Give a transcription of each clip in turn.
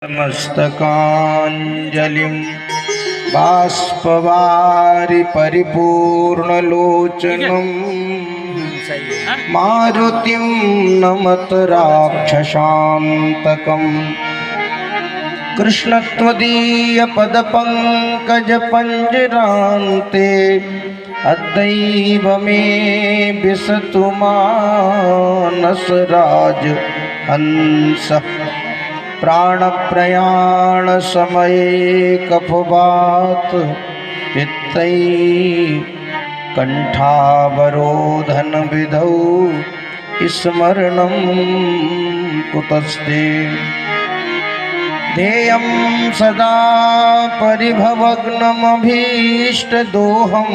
मस्तकाञ्जलिं बाष्पवारि परिपूर्णलोचनं मारुतिं नमत राक्षसान्तकम् कृष्णत्वदीयपदपङ्कजपञ्जरान्ते अद्दैव मे विशतु मानसराज हंसः प्राणप्रयाण समये कफवात पित्तै कंठावरोधन विधौ स्मरणं कुतस्ते ध्येयं सदा परिभवग्नमभीष्टदोहं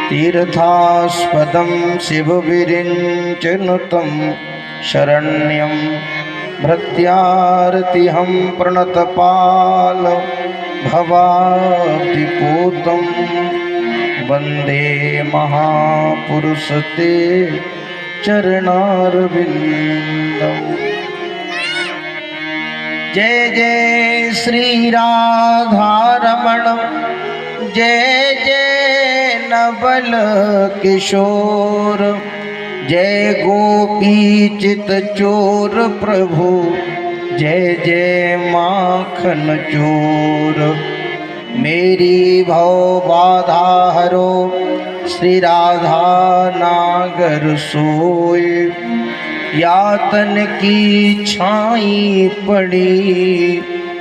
तीर्थास्पदं शिवविरिञ्चनुतं शरण्यं भृत्यार्तिहं प्रणतपाल भवाब्धिपूतं वन्दे महापुरुषते चरणारविन्दम्। जय जय श्री राधारमण, जय जय नवल किशोर, जय गोपी चित चोर प्रभु, जय जय माखन चोर। मेरी भव बाधा हरो श्री राधा नागर सोय, यातन की छाई पड़ी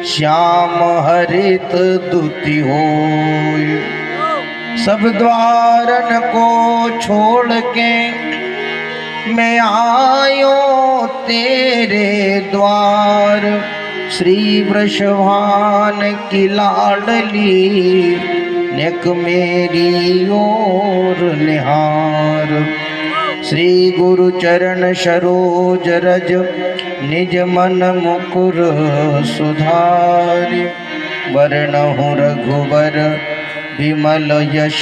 श्याम हरित दुति होय। सब द्वारन को छोड़ के मैं आयो तेरे द्वार, श्री वृषभान की लाडली नेक मेरी ओर निहार। श्री गुरु चरण सरोज रज निज मन मुकुर सुधारि, वरनहु रघुबर विमल यश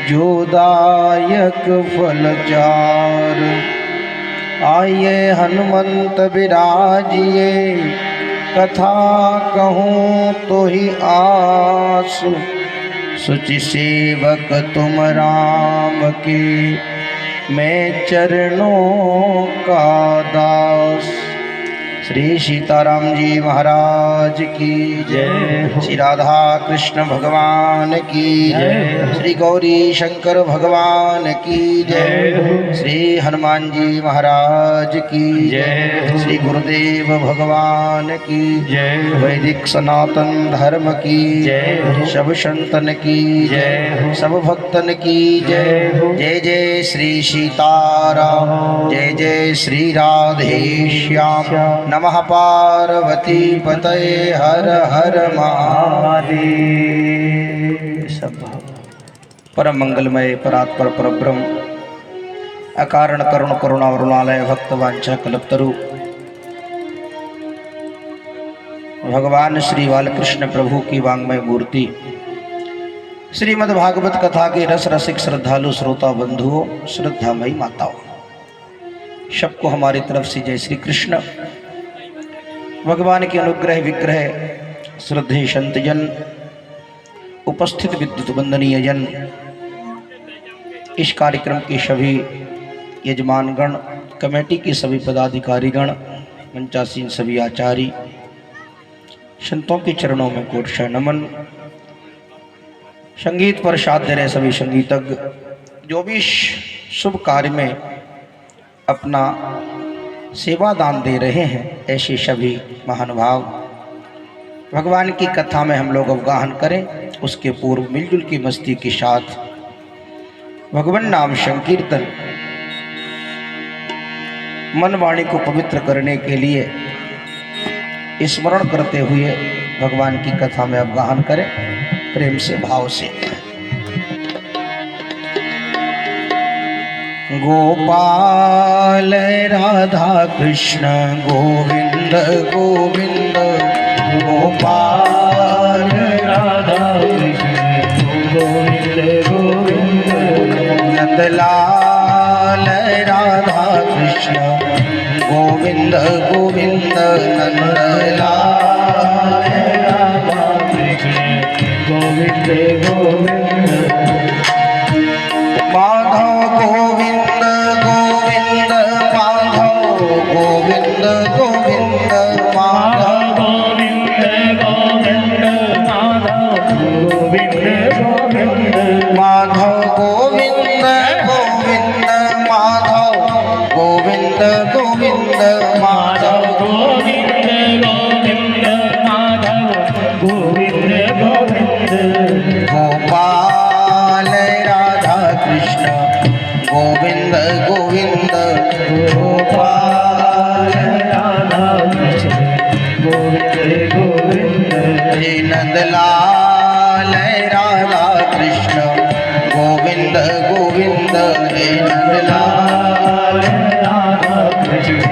जोदायक फलचार। आइए हनुमंत विराजिए, कथा कहूँ तो ही आस, सुचि सेवक तुम राम के मैं चरणों का दास। श्री सीताराम जी महाराज की जय, श्री राधा कृष्ण भगवान की जय, श्री गौरी शंकर भगवान की जय, श्री हनुमान जी महाराज की जय, श्री गुरुदेव भगवान की जय, वैदिक सनातन धर्म की जय, सब संतन की जय, सब भक्तन की जय। जय जय श्री सीताराम, जय जय श्री राधेश्याम, नमः पार्वती पतये हर हर महादेव। सब परम मंगलमय परात्पर परब्रह्म अकारण करुण करुणा वरुणालय भक्तवांछा कल्पतरु भगवान श्री बालकृष्ण प्रभु की वांग्मय मूर्ति, श्रीमद् भागवत कथा के रस रसिक श्रद्धालु श्रोता बंधुओं, श्रद्धामयी माताओं, सबको हमारी तरफ से जय श्री कृष्ण। भगवान के अनुग्रह विग्रह श्रद्धेय संतजन, उपस्थित विद्युत वंदनीय जन, इस कार्यक्रम के सभी यजमानगण, कमेटी के सभी पदाधिकारीगण, मंचासीन सभी आचार्य, संतों के चरणों में कोटि नमन। संगीत पर साध्य रहे सभी संगीतज्ञ, जो भी शुभ कार्य में अपना सेवा दान दे रहे हैं, ऐसे सभी महानुभाव भगवान की कथा में हम लोग अवगाहन करें। उसके पूर्व मिलजुल की मस्ती के साथ भगवान नाम संकीर्तन मन वाणी को पवित्र करने के लिए स्मरण करते हुए भगवान की कथा में अवगाहन करें प्रेम से, भाव से। गोपाल राधा कृष्ण गोविंद गोविंद, गोपाल राधा कृष्ण गोविंद गोविंद, नंदलाल राधा कृष्ण गोविंद गोविंद नंदलाल गोविंद गोविंद माधव गोविंद गोविंद माधव गोविंद गोविंद माधव गोविंद गोविंद माधव गोविंद गोविंद माधव गोविंद गोविंद माधव गोविंद गोविंद माधव गोविंद गोविंद माधव गोविंद गोविंद गोपाल राधा कृष्ण गोविंद गोविंद गोपाल राधा कृष्ण गोविंद गोविंद हे नंदलाल राधा कृष्ण गोविंद गोविंद हे नंदलाल राधा कृष्ण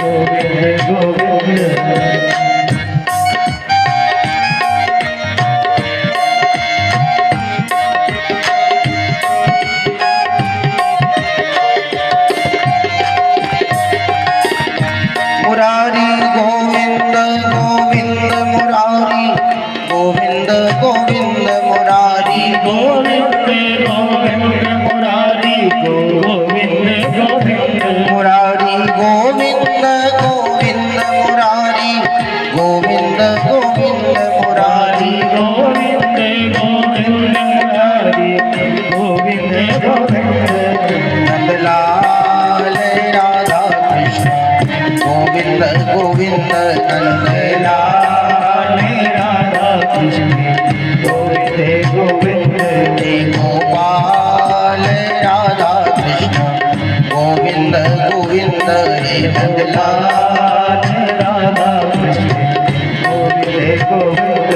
गोविंद गोविंद मुरारी गोविंद गोविंद मुरारी गोविंद गोविंद मुरारी गोविंद गोविंद मुरारी गोविंद गोविंद मुरारी गोविंद गोविंद मुरारी गोविंद गोविंद मुरारी गोविंद गोविंद मुरारी गोविंद गोविंद नंदलाल राधा कृष्ण गोविंद गोविंद नंदलाल राधा कृष्ण गोविंद गोविंद हे गोपाल राधा कृष्ण गोविंद गोविंद हे नंदलाल राधा कृष्ण गोविंद गोविंद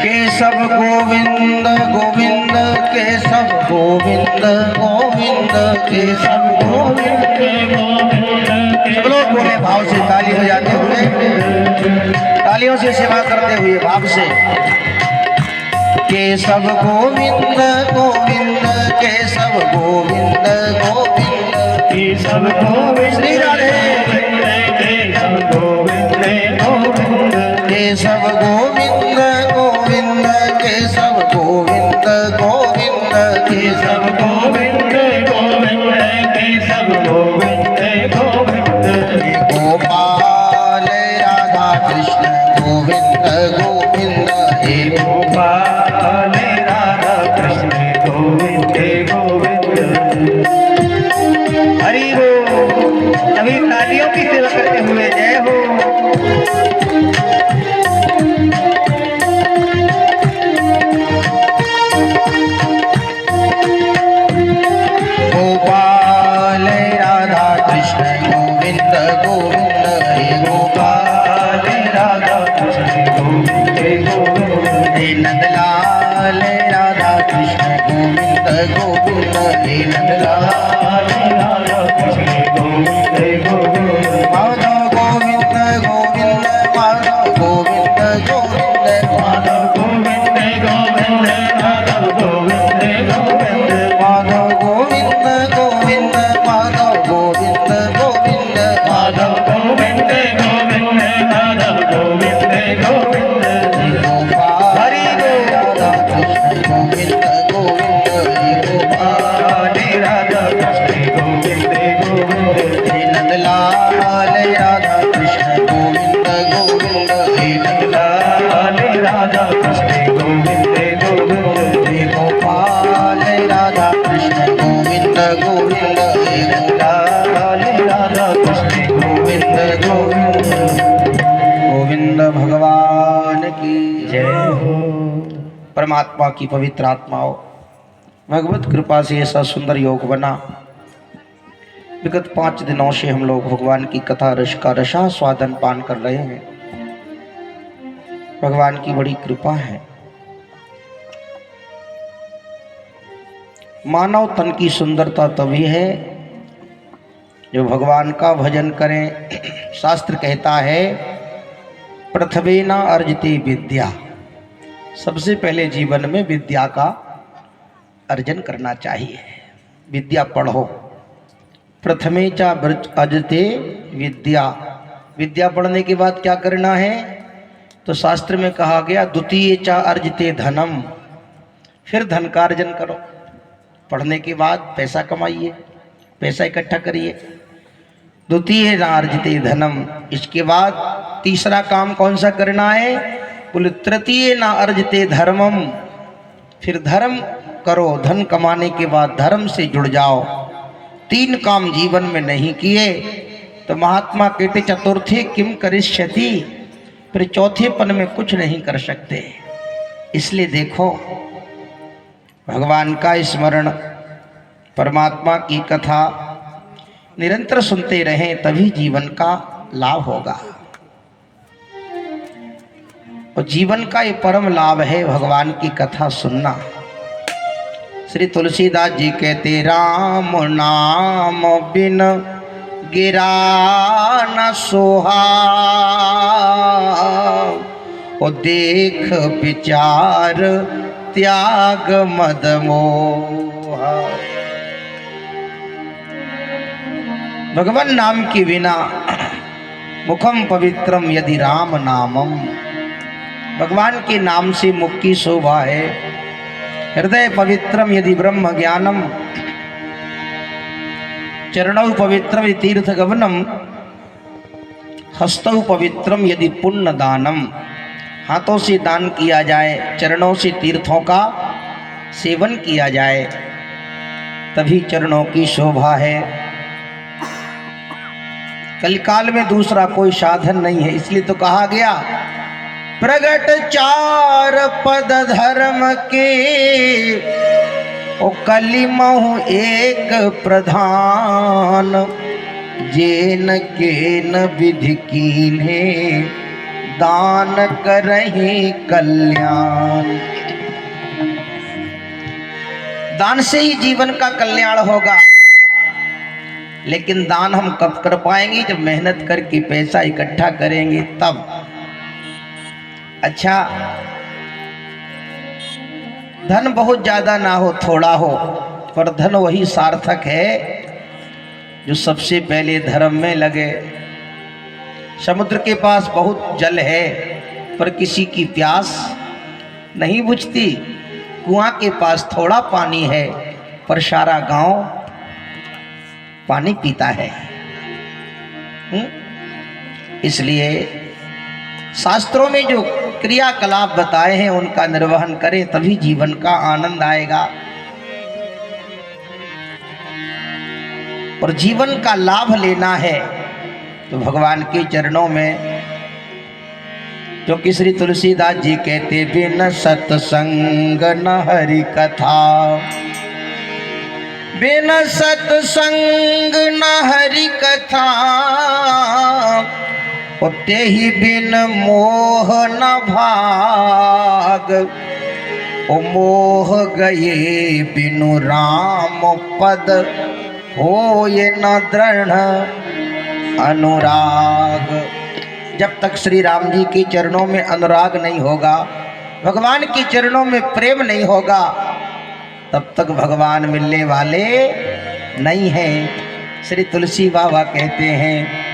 केशव गोविंद गोविंद केशव गोविंद गोविंद केशव गोविंद सब लोग बोले भाव से ताली हो जाते हुए तालियों से सेवा करते हुए भाव से केशव गोविंद गोविंद केशव गोविंद गोविंद केशव गोविंद श्री राधे केशव गोविंद गोविंद केशव गोविंद गोविंद केशव गोविंद गोविंद केशव गोविंद गोविंद केशव गोविंद गोविंद गोपाल राधा कृष्ण गोविंद गोविंद हे गोपाल राधा कृष्ण गोविंद गोविंद हरि हो सभी तालियों की सेवा करते हुए जय हो गोपाल राधा कृष्ण गोविंद गोविंद हे गोपाल राधा कृष्ण गोविंद गोविंद हे नंदलाल राधा कृष्ण गोविंद गोविंद हे नंदलाल राधा कृष्ण गोविंद गोविंद माधव गोविंद गोविंद माधव गोविंद गोविंद माधव गोविंद गोविंद माधव गोविंद गोविंद माधव गोविंद गोविंद माधव गोविंद गोविंद माधव गोविंद गोविंद माधव गोविंद गोविंद हरि राधा कृष्ण गोविंद गोविंद हे गोपाल राधा कृष्ण गोविंद गोविंद हे नंदलाल राधा कृष्ण गोविंद गोविंद हे नंदलाल राधा कृष्ण गोविंद गोविंद हे गोपाल राधा कृष्ण गोविंद गोविंद हे गोपाल राधा कृष्ण गोविंद गोविंद गोविंद भगवान की जय हो। परमात्मा की पवित्र आत्माओं भगवत कृपा से ऐसा सुंदर योग बना। विगत 5 दिनों से हम लोग भगवान की कथा रस का रसास्वादन पान कर रहे हैं। भगवान की बड़ी कृपा है। मानव तन की सुंदरता तभी है जो भगवान का भजन करें। शास्त्र कहता है प्रथमेना अर्जते विद्या, सबसे पहले जीवन में विद्या का अर्जन करना चाहिए। विद्या पढ़ो। प्रथमे चा अर्जते विद्या, विद्या पढ़ने के बाद क्या करना है? तो शास्त्र में कहा गया द्वितीय चा अर्जते धनम, फिर धन का अर्जन करो। पढ़ने के बाद पैसा कमाइए, पैसा इकट्ठा करिए। द्वितीय न अर्जते धनम, इसके बाद तीसरा काम कौन सा करना है? बोले तृतीय न अर्जते धर्मम, फिर धर्म करो। धन कमाने के बाद धर्म से जुड़ जाओ। 3 काम जीवन में नहीं किए तो महात्मा कहते चतुर्थी किम करिष्यति, फिर चौथेपन में कुछ नहीं कर सकते। इसलिए देखो भगवान का स्मरण, परमात्मा की कथा निरंतर सुनते रहें, तभी जीवन का लाभ होगा। और जीवन का ये परम लाभ है भगवान की कथा सुनना। श्री तुलसीदास जी कहते राम नाम बिन गिरा न सोहा, ओ देख विचार त्याग मद मोहा। भगवान नाम के बिना मुखम पवित्रम यदि राम नामम, भगवान के नाम से मुख की शोभा है। हृदय पवित्रम यदि ब्रह्म ज्ञानम, चरणौ पवित्रम यदि तीर्थ गमनम, हस्तौ पवित्रम यदि पुण्य दानम। हाथों से दान किया जाए, चरणों से तीर्थों का सेवन किया जाए, तभी चरणों की शोभा है। कलिकाल में दूसरा कोई साधन नहीं है, इसलिए तो कहा गया प्रगट 4 पद धर्म के, ओ कलिमहु एक प्रधान। जेन केन विधि कीन्हे दान करहि कल्याण। दान से ही जीवन का कल्याण होगा, लेकिन दान हम कब कर पाएंगे? जब मेहनत करके पैसा इकट्ठा करेंगे तब। अच्छा, धन बहुत ज्यादा ना हो, थोड़ा हो, पर धन वही सार्थक है जो सबसे पहले धर्म में लगे। समुद्र के पास बहुत जल है पर किसी की प्यास नहीं बुझती। कुआं के पास थोड़ा पानी है पर सारा गांव पानी पीता है। इसलिए शास्त्रों में जो क्रियाकलाप बताए हैं उनका निर्वहन करें, तभी जीवन का आनंद आएगा। और जीवन का लाभ लेना है तो भगवान के चरणों में, क्योंकि श्री तुलसीदास जी कहते बिन सत्संग न हरि कथा, बिन सत्संग न हरि कथा, ते ही बिन मोह न भाग। ओ मोह गए बिनु राम पद, हो ये न दृढ़ अनुराग। जब तक श्री राम जी के चरणों में अनुराग नहीं होगा, भगवान के चरणों में प्रेम नहीं होगा, तब तक भगवान मिलने वाले नहीं हैं। श्री तुलसी बाबा कहते हैं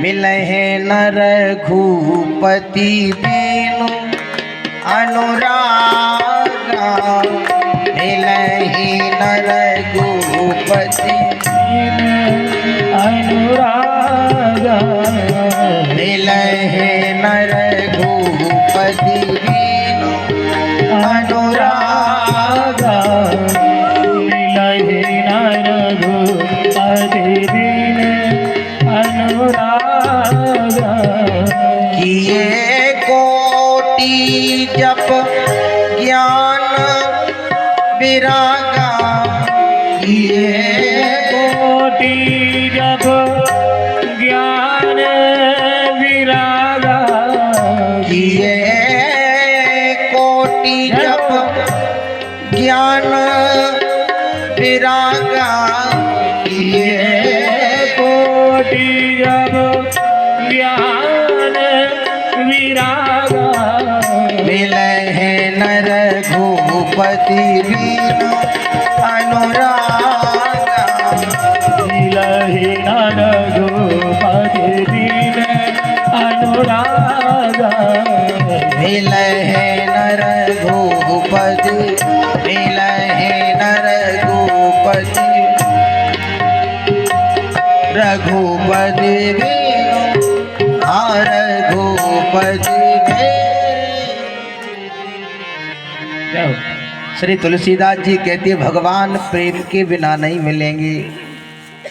मिले हैं न रघुपति बिनु अनुरागा, मिले ही न रघुपति अनुरागा, मिले हैं न रघुपति बिनु अनुरागा, मिलहि न रघुपति बिनु अनुरागा। किए कोटि जप ज्ञान विरागा, किए कोटि जप ज्ञान विरागा, किए कोटि जप ज्ञान ये कोटि जब ज्ञान विरागा मिले हैं नर घूपति बिनु अनुरागा मिलहि नर घूपति बिनु अनुरागा मिले हैं नर घूपति मिले हैं नर घूपति रघुपति बिनु रघुपति श्री तुलसीदास जी कहते भगवान प्रेम के बिना नहीं मिलेंगे।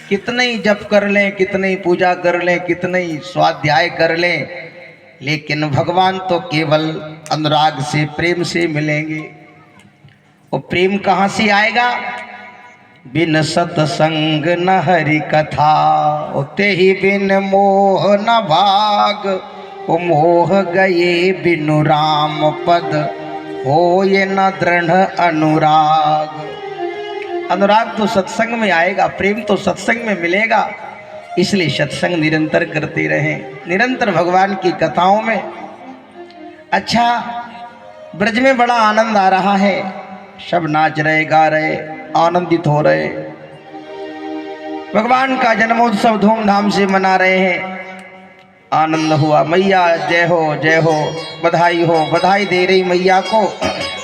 कितने ही जप कर लें, कितने ही पूजा कर लें, कितने ही स्वाध्याय कर लें, लेकिन भगवान तो केवल अनुराग से, प्रेम से मिलेंगे। और प्रेम कहाँ से आएगा? बिन सत्संग न हरि कथा, ते ही बिन मोह न भाग। ओ मोह गए बिनु राम पद, हो ये न दृढ़ अनुराग। अनुराग तो सत्संग में आएगा, प्रेम तो सत्संग में मिलेगा। इसलिए सत्संग निरंतर करते रहें, निरंतर भगवान की कथाओं में। अच्छा, ब्रज में बड़ा आनंद आ रहा है, सब नाच रहे, गा रहे, आनंदित हो रहे, भगवान का जन्मोत्सव धूमधाम से मना रहे हैं। आनंद हुआ, मैया जय हो जय हो, बधाई हो, बधाई दे रही मैया को।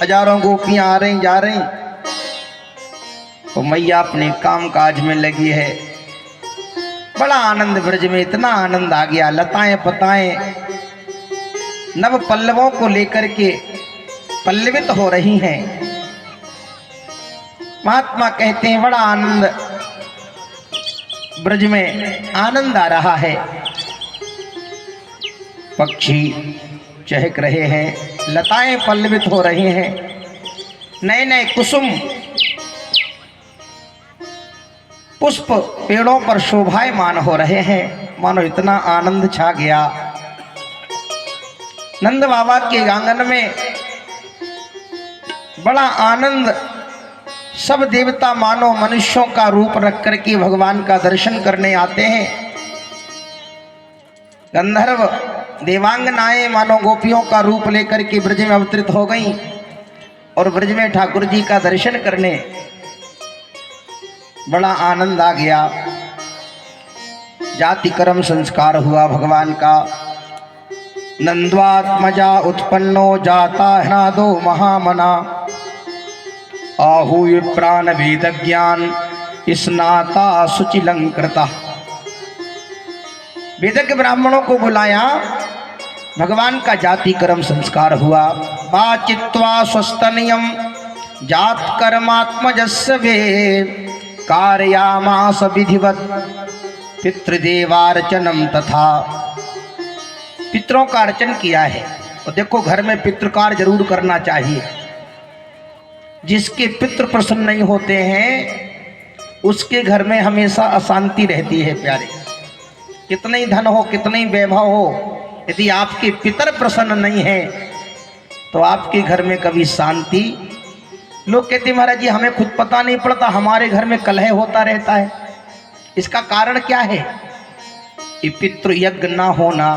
हजारों गोपियां आ रही जा रही, तो मैया अपने काम काज में लगी है। बड़ा आनंद ब्रज में, इतना आनंद आ गया। लताएं पताएं नव पल्लवों को लेकर के पल्लवित हो रही हैं। महात्मा कहते हैं बड़ा आनंद ब्रज में, आनंद आ रहा है। पक्षी चहक रहे हैं, लताएं पल्लवित हो रही हैं, नए नए कुसुम पुष्प पेड़ों पर शोभायमान हो रहे हैं। मानो इतना आनंद छा गया। नंद बाबा के आंगन में बड़ा आनंद। सब देवता मानो मनुष्यों का रूप रख करके भगवान का दर्शन करने आते हैं। गंधर्व देवांगनाएं मानो गोपियों का रूप लेकर के ब्रज में अवतरित हो गईं और ब्रज में ठाकुर जी का दर्शन करने बड़ा आनंद आ गया। जाति कर्म संस्कार हुआ भगवान का। नंद्वात्मजा उत्पन्नो जाता हृदो महामना, आहूय प्राण भेद ज्ञान स्नाता शुचिलंकृता। वेदज्ञ ब्राह्मणों को बुलाया, भगवान का जाति कर्म संस्कार हुआ। वाचित्वा स्वस्तनियम जात कर्मात्मजस्य वे, कारयामास विधिवत पितृदेवार्चनम तथा। पितरों का अर्चन किया है। और देखो, घर में पितृकार जरूर करना चाहिए। जिसके पितृ प्रसन्न नहीं होते हैं उसके घर में हमेशा अशांति रहती है प्यारे। कितने ही धन हो, कितने ही वैभव हो, यदि आपके पितर प्रसन्न नहीं है तो आपके घर में कभी शांति। लोग कहते महाराज जी हमें खुद पता नहीं पड़ता, हमारे घर में कलह होता रहता है। इसका कारण क्या है? ये पितृ यज्ञ ना होना।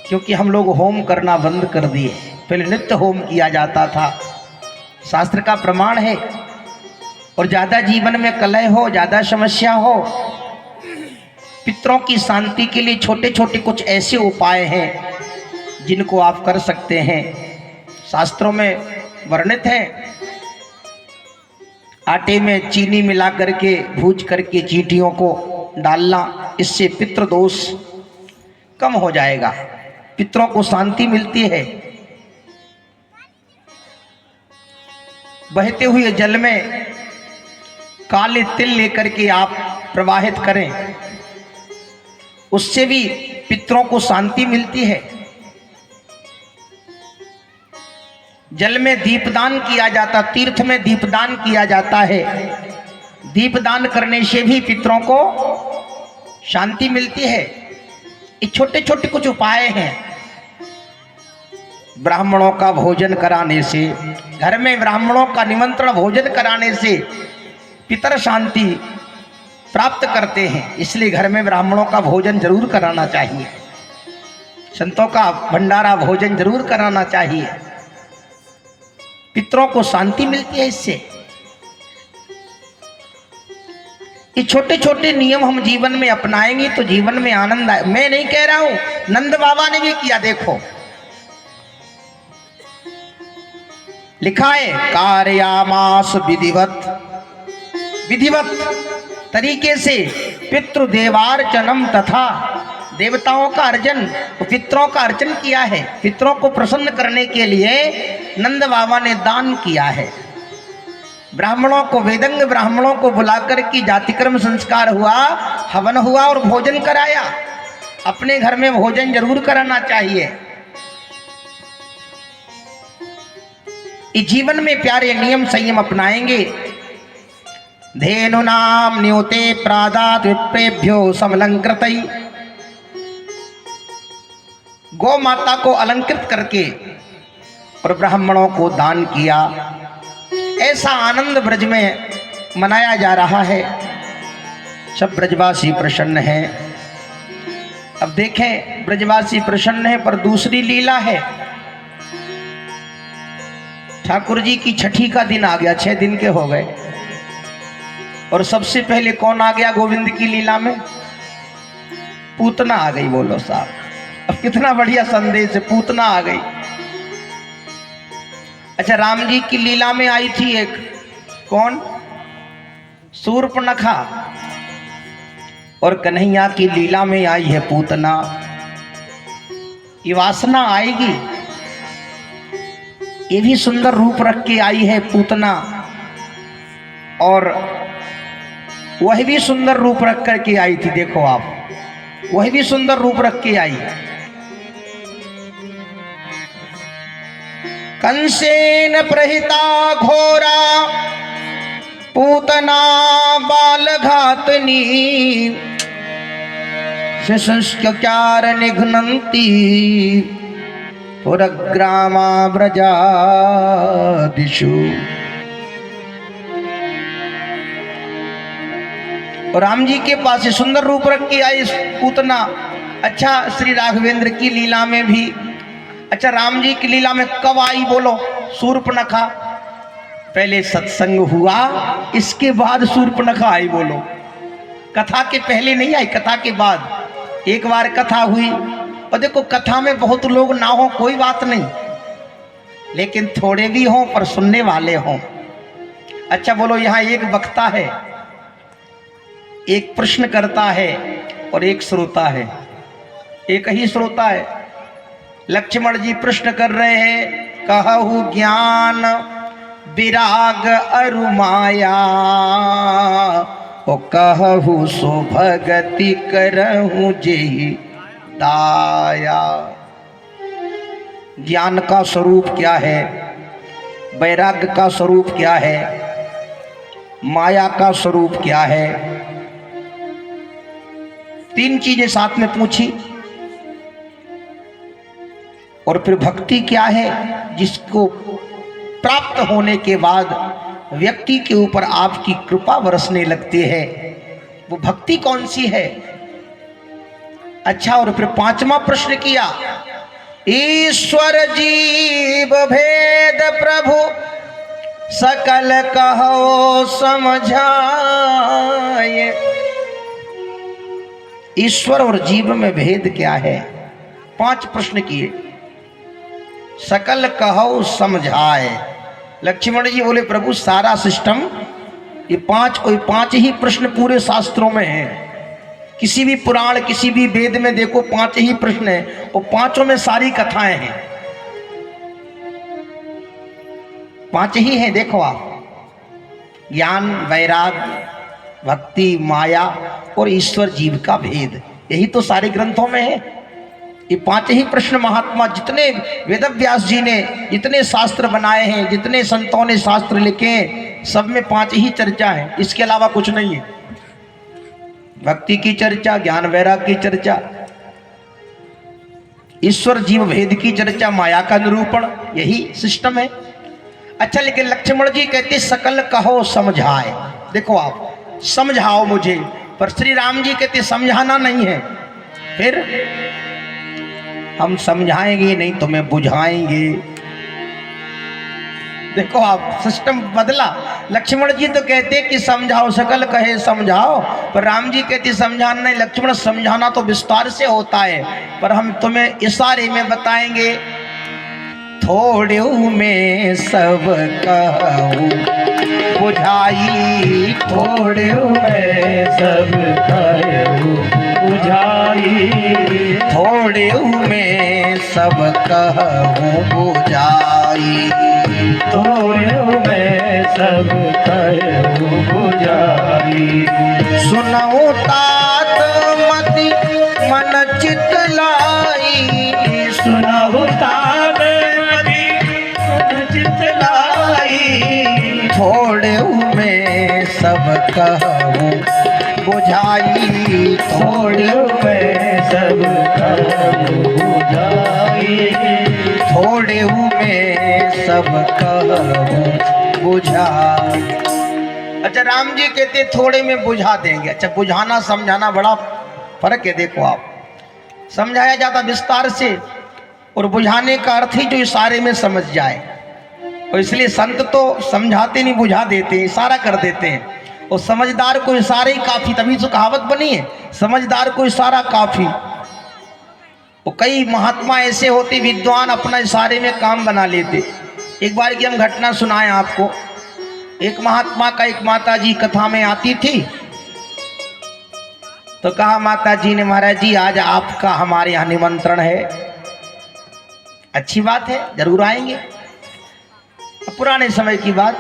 क्योंकि हम लोग होम करना बंद कर दिए। पहले नित्य होम किया जाता था, शास्त्र का प्रमाण है। और ज़्यादा जीवन में कलह हो, ज़्यादा समस्या हो, पितरों की शांति के लिए छोटे छोटे कुछ ऐसे उपाय हैं जिनको आप कर सकते हैं। शास्त्रों में वर्णित है। आटे में चीनी मिला करके भूज करके चींटियों को डालना, इससे पितृदोष कम हो जाएगा, पितरों को शांति मिलती है। बहते हुए जल में काले तिल लेकर के आप प्रवाहित करें, उससे भी पितरों को शांति मिलती है। जल में दीपदान किया जाता, तीर्थ में दीपदान किया जाता है। दीपदान करने से भी पितरों को शांति मिलती है। ये छोटे छोटे कुछ उपाय हैं। ब्राह्मणों का भोजन कराने से, घर में ब्राह्मणों का निमंत्रण भोजन कराने से पितर शांति प्राप्त करते हैं। इसलिए घर में ब्राह्मणों का भोजन जरूर कराना चाहिए, संतों का भंडारा भोजन जरूर कराना चाहिए। पितरों को शांति मिलती है इससे। ये छोटे छोटे नियम हम जीवन में अपनाएंगे तो जीवन में आनंद आए। मैं नहीं कह रहा हूं, नंद बाबा ने भी किया। देखो लिखा है, कार्यामास विधिवत, विधिवत तरीके से पितृदेवार्चनम तथा, देवताओं का अर्चन, पितरों का अर्चन किया है। पितरों को प्रसन्न करने के लिए नंद बाबा ने दान किया है। ब्राह्मणों को, वेदंग ब्राह्मणों को बुलाकर के जातिक्रम संस्कार हुआ, हवन हुआ और भोजन कराया। अपने घर में भोजन जरूर कराना चाहिए। इस जीवन में प्यारे नियम संयम अपनाएंगे। धेनुनाम न्योते प्रादात विप्रेभ्यो समलंकृतै, गौ माता को अलंकृत करके और ब्राह्मणों को दान किया। ऐसा आनंद ब्रज में मनाया जा रहा है। सब ब्रजवासी प्रसन्न हैं। अब देखें, ब्रजवासी प्रसन्न है, पर दूसरी लीला है। ठाकुर जी की छठी का दिन आ गया, 6 दिन के हो गए, और सबसे पहले कौन आ गया गोविंद की लीला में? पूतना आ गई। बोलो साहब, अब कितना बढ़िया संदेश है, पूतना आ गई। अच्छा, राम जी की लीला में आई थी एक, कौन? शूर्पणखा। और कन्हैया की लीला में आई है पूतना। ये वासना आएगी, ये भी सुंदर रूप रख के आई है पूतना, और वह भी सुंदर रूप रख करके आई थी। देखो आप, वह भी सुंदर रूप रख के आई। कंसेन प्रहिता घोरा पूतना बालघातनी, संस्कार निघ्नन्ति पुरग्रामा व्रजादिषु। और राम जी के पास से सुंदर रूप रख के आई पूतना। अच्छा, श्री राघवेंद्र की लीला में भी, अच्छा राम जी की लीला में कब आई बोलो? शूर्पणखा। पहले सत्संग हुआ, इसके बाद शूर्पणखा आई। बोलो, कथा के पहले नहीं आई, कथा के बाद। एक बार कथा हुई, और देखो कथा में बहुत लोग ना हो कोई बात नहीं, लेकिन थोड़े भी हों पर सुनने वाले हों। अच्छा बोलो, यहाँ एक वक्ता है, एक प्रश्न करता है और एक श्रोता है। एक ही श्रोता है। लक्ष्मण जी प्रश्न कर रहे हैं, कहु ज्ञान विराग अरु माया, ओ कहु सो भगति करहु जेहि दाया। ज्ञान का स्वरूप क्या है, वैराग्य का स्वरूप क्या है, माया का स्वरूप क्या है? 3 चीजें साथ में पूछी। और फिर भक्ति क्या है, जिसको प्राप्त होने के बाद व्यक्ति के ऊपर आपकी कृपा बरसने लगती है, वो भक्ति कौन सी है? अच्छा, और फिर 5वां प्रश्न किया, ईश्वर जीव भेद प्रभु सकल कहो समझाए। ईश्वर और जीव में भेद क्या है? 5 प्रश्न किए। सकल कहो समझाए। लक्ष्मण जी बोले, प्रभु सारा सिस्टम ये 5 ही प्रश्न पूरे शास्त्रों में है। किसी भी पुराण, किसी भी वेद में देखो 5 ही प्रश्न है, और 5 में सारी कथाएं हैं। 5 ही हैं। देखो आप, ज्ञान, वैराग, भक्ति, माया और ईश्वर जीव का भेद, यही तो सारे ग्रंथों में है। ये 5 ही प्रश्न महात्मा, जितने वेदव्यास जी ने जितने शास्त्र बनाए हैं, जितने संतों ने शास्त्र लिखे हैं, सब में 5 ही चर्चा है, इसके अलावा कुछ नहीं है। भक्ति की चर्चा, ज्ञान वैराग की चर्चा, ईश्वर जीव भेद की चर्चा, माया का निरूपण, यही सिस्टम है। अच्छा, लेकिन लक्ष्मण जी कहते सकल कहो समझाए। देखो आप समझाओ मुझे, पर श्री राम जी कहते समझाना नहीं है, फिर हम समझाएंगे नहीं तुम्हें बुझाएंगे। देखो आप सिस्टम बदला। लक्ष्मण जी तो कहते कि समझाओ सकल कहे समझाओ, पर राम जी कहते समझाना नहीं। लक्ष्मण समझाना तो विस्तार से होता है, पर हम तुम्हें इशारे में बताएंगे। थोड़े में सब कहूँ बुझाई, थोड़े में सब कहूँ बुझाई, थोड़े में सब कहूँ बुझाई, थोड़े में सब कहूँ बुझाई। सुनऊ तात मति मन चित लाई, सुनहु तान मति मन चित लाई, थोड़े में सब कहूँ बुझाई, थोड़े में सब कहूँ बुझाई, थोड़े में सब कहूँ बुझाई। अच्छा राम जी कहते थोड़े में बुझा देंगे। अच्छा बुझाना समझाना बड़ा फर्क है। देखो आप, समझाया जाता विस्तार से, और बुझाने का अर्थ ही जो इशारे में समझ जाए। और इसलिए संत तो समझाते नहीं, बुझा देते हैं, इशारा कर देते हैं। और समझदार को इशारे ही काफी, तभी तो कहावत बनी है, समझदार को इशारा काफी। और कई महात्मा ऐसे होते विद्वान अपना इशारे में काम बना लेते। एक बार की हम घटना सुनाएं आपको। एक महात्मा का एक माता जी कथा में आती थी, तो कहा माता जी ने, महाराज जी आज आपका हमारे यहाँ निमंत्रण है। अच्छी बात है, जरूर आएंगे। पुराने समय की बात,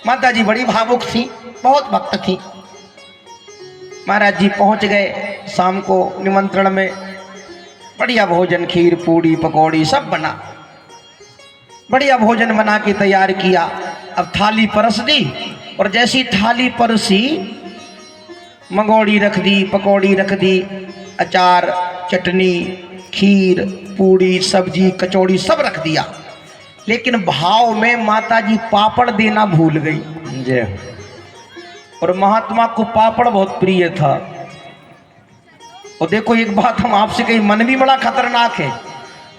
माता जी बड़ी भावुक थी, बहुत भक्त थी। महाराज जी पहुंच गए शाम को निमंत्रण में। बढ़िया भोजन, खीर पूड़ी पकौड़ी सब बना, बढ़िया भोजन बना के तैयार किया। अब थाली परस दी, और जैसी थाली परसी मंगोड़ी रख दी, पकौड़ी रख दी, अचार, चटनी, खीर, पूड़ी, सब्जी, कचौड़ी सब रख दिया। लेकिन भाव में माता जी पापड़ देना भूल गई। जय। और महात्मा को पापड़ बहुत प्रिय था। और देखो एक बात हम आपसे कही, मन भी बड़ा खतरनाक है।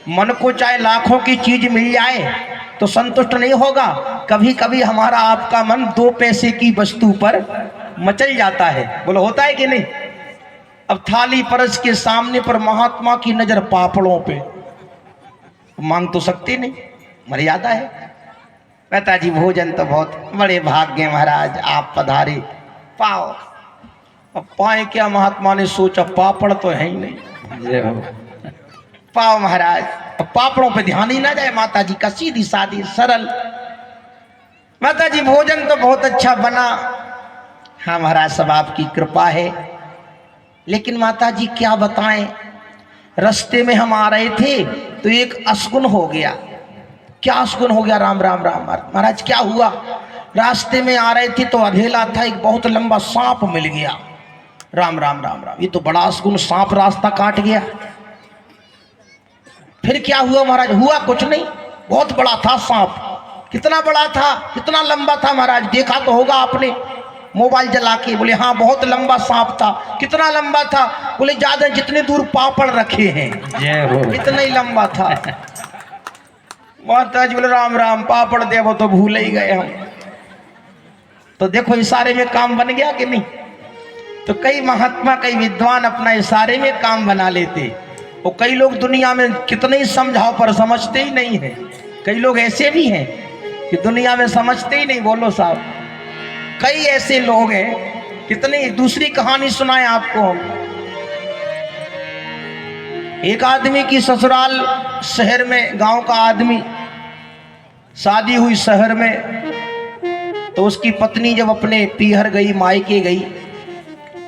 मन को चाहे लाखों की चीज मिल जाए तो संतुष्ट नहीं होगा। कभी कभी हमारा आपका मन 2 पैसे की वस्तु पर मचल जाता है। बोलो होता है कि नहीं? अब थाली परस के सामने पर महात्मा की नजर पापड़ों पे, मांग तो सकते नहीं, मर्यादा है। कहता जी भोजन तो बहुत बड़े भाग्य महाराज आप पधारे, पाओ। अब पाए क्या? महात्मा ने सोचा पापड़ तो है ही नहीं। जय हो। पाओ महाराज। अब पापड़ों पे ध्यान ही ना जाए माता जी का, सीधी सादी सरल। माता जी भोजन तो बहुत अच्छा बना। हाँ महाराज सब आपकी कृपा है। लेकिन माता जी क्या बताएं, रास्ते में हम आ रहे थे तो एक असगुन हो गया। क्या असगुन हो गया? राम राम राम। महाराज क्या हुआ? रास्ते में आ रहे थे तो अधेला था, एक बहुत लंबा सांप मिल गया। राम राम राम राम, ये तो बड़ा असगुन, सांप रास्ता काट गया। फिर क्या हुआ महाराज? हुआ कुछ नहीं, बहुत बड़ा था सांप। कितना बड़ा था, कितना लंबा था महाराज? देखा तो होगा आपने मोबाइल जला के। बोले हाँ बहुत लंबा सांप था। कितना लंबा था? बोले ज्यादा, जितने दूर पापड़ रखे हैं जय हो। इतना ही लंबा था। माता जी बोले राम राम, पापड़ दे, वो तो भूल ही गए हम। तो देखो इशारे में काम बन गया कि नहीं? तो कई महात्मा, कई विद्वान अपना इशारे में काम बना लेते। और कई लोग दुनिया में कितने ही समझाओ पर समझते ही नहीं है। कई लोग ऐसे भी हैं कि दुनिया में समझते ही नहीं। बोलो साहब, कई ऐसे लोग हैं। कितनी दूसरी कहानी सुनाएं आपको हम। एक आदमी की ससुराल शहर में, गांव का आदमी, शादी हुई शहर में। तो उसकी पत्नी जब अपने पीहर गई, मायके गई,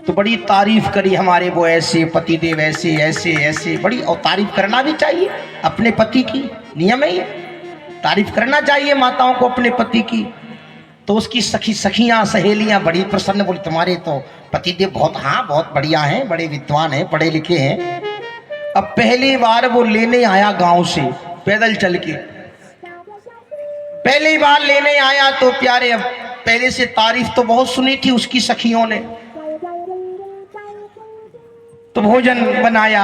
तो बड़ी तारीफ करी, हमारे वो ऐसे पतिदेव, ऐसे ऐसे ऐसे। बड़ी, और तारीफ करना भी चाहिए अपने पति की, नियम है ये, तारीफ करना चाहिए माताओं को अपने पति की। तो उसकी सखियां सहेलियां बड़ी प्रसन्न, बोली तुम्हारे तो पतिदेव बहुत, हाँ बहुत बढ़िया हैं, बड़े विद्वान हैं, पढ़े लिखे हैं। अब पहली बार वो लेने आया गांव से पैदल चल के, पहली बार लेने आया तो प्यारे, अब पहले से तारीफ तो बहुत सुनी थी उसकी सखियों ने, तो भोजन बनाया।